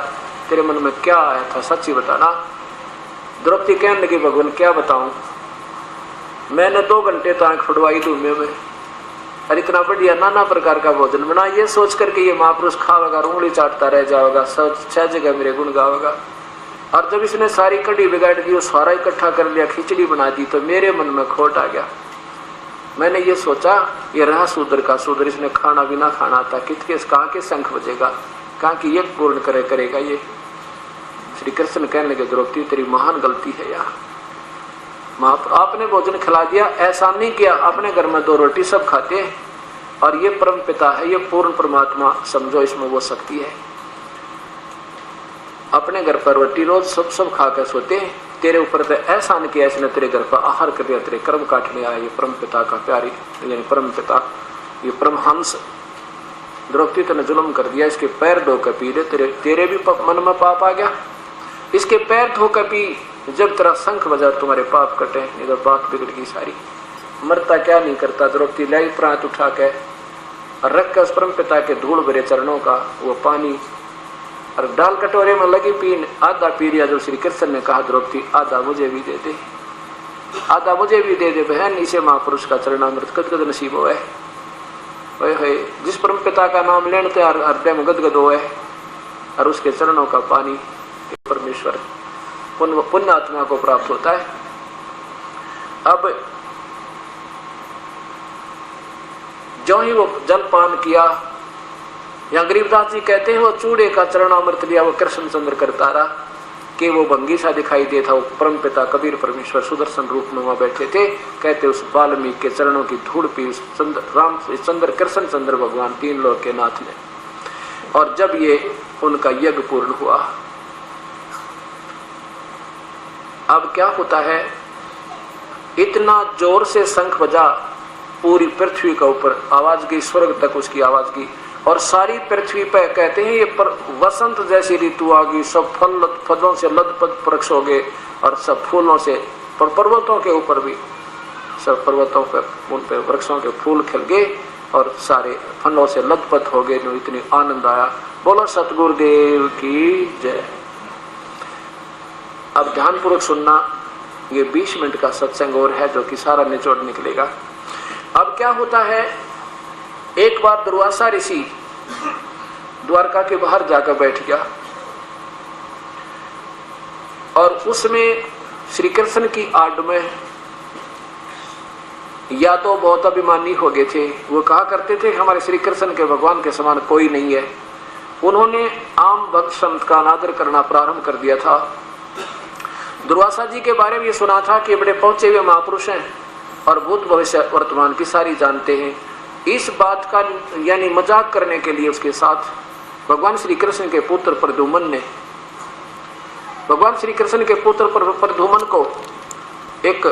तेरे मन में क्या आया था, सच्ची बताना। द्रौपदी कहने लगी, भगवान क्या बताऊं, मैंने 2 घंटे तो आंख फुड़वाई धूमे में और इतना बढ़िया नाना प्रकार का भोजन बना, ये सोच करके ये महापुरुष खावेगा, उंगली चाटता रह जाएगा, सब 6 जगह मेरे गुण गावेगा। और जब इसने सारी कड़ी बिगाड़ दी, वो सारा इकट्ठा कर लिया, खिचड़ी बना दी, तो मेरे मन में खोट आ गया। मैंने ये सोचा ये रहा शूद्र का शूद्र, इसने खाना भी ना खाना था, कितके कहाँ के शंख बजेगा, कहाँ की यज्ञ पूर्ण करेगा ये। श्री कृष्ण कहने लगे, द्रौपदी तेरी महान गलती है यार, आपने भोजन खिला दिया, ऐसा नहीं किया, अपने घर में 2 रोटी सब खाते हैं और ये परम पिता है, ये पूर्ण परमात्मा समझो, इसमें वो शक्ति है। अपने घर पर रोटी रोज सब खा कर सोते हैं, तेरे ऊपर तो एहसान किया इसने, तेरे घर पर आहार कर दिया, तेरे कर्म काटने आया, ये परम पिता का प्यारी यानी परम पिता, ये परमहंस। द्रौपदी तूने जुल्म कर दिया, इसके पैर धो कर पी ले, तेरे भी मन में पाप आ गया, इसके पैर धो कर पी, जब तेरा शंख बजा तुम्हारे पाप कटे। इधर बात बिगड़ गई सारी, मरता क्या नहीं करता। द्रौपदी लाई प्रांत उठा के और रख कर उस परम पिता के धूल भरे चरणों का वो पानी और डाल कटोरे में लगी पीन, आधा पी लिया। जो श्री कृष्ण ने कहा, द्रौपदी आधा मुझे भी दे दे, आधा मुझे भी दे दे बहन, इसे महापुरुष का चरणामृत गदगद नसीब हो है। जिस परम पिता का नाम लेने से हृदय में गदगद हो है और उसके चरणों का पानी परमेश्वर पुण्य आत्मा को प्राप्त होता है। अब जो ही वो जल पान किया, या गरीबदास जी कहते हैं वो चूड़े का चरणामृत लिया, वो कृष्ण चंद्र करता रहा कि वो भंगी सा दिखाई देता। वो परम पिता कबीर परमेश्वर सुदर्शन रूप में वहां बैठे थे। कहते उस वाल्मीकि के चरणों की धूल पी उस राम चंद्र कृष्ण चंद्र भगवान 3 लोक के नाथ ने। और जब ये उनका यज्ञ पूर्ण हुआ, अब क्या होता है, इतना जोर से शंख बजा, पूरी पृथ्वी का ऊपर आवाज गई, स्वर्ग तक उसकी आवाज गई और सारी पृथ्वी पे कहते हैं ये वसंत जैसी ऋतु आ गई। सब फलों से लदपद वृक्ष हो गए और सब फूलों से, पर्वतों के ऊपर भी सब पर्वतों पे उन पे वृक्षों के फूल खिल गए और सारे फलों से लदपद हो गए। जो इतनी आनंद आया, बोलो सतगुरुदेव की जय। अब ध्यानपूर्वक सुनना, ये 20 मिनट का सत्संग और है जो कि सारा निचोड़ निकलेगा। अब क्या होता है, एक बार दुर्वासा ऋषि द्वारका के बाहर जाकर बैठ गया और उसमें श्री कृष्ण की आड़ में या तो बहुत अभिमानी हो गए थे, वो कहा करते थे हमारे श्री कृष्ण के भगवान के समान कोई नहीं है। उन्होंने आम भक्त संत का अनादर करना प्रारंभ कर दिया था। दुर्वासा जी के बारे में ये सुना था कि बड़े पहुंचे हुए महापुरुष हैं और भूत भविष्य वर्तमान की सारी जानते हैं। इस बात का यानी मजाक करने के लिए उसके साथ भगवान श्री कृष्ण के पुत्र प्रद्युम्न ने, भगवान श्री कृष्ण के पुत्र प्रद्युम्न को एक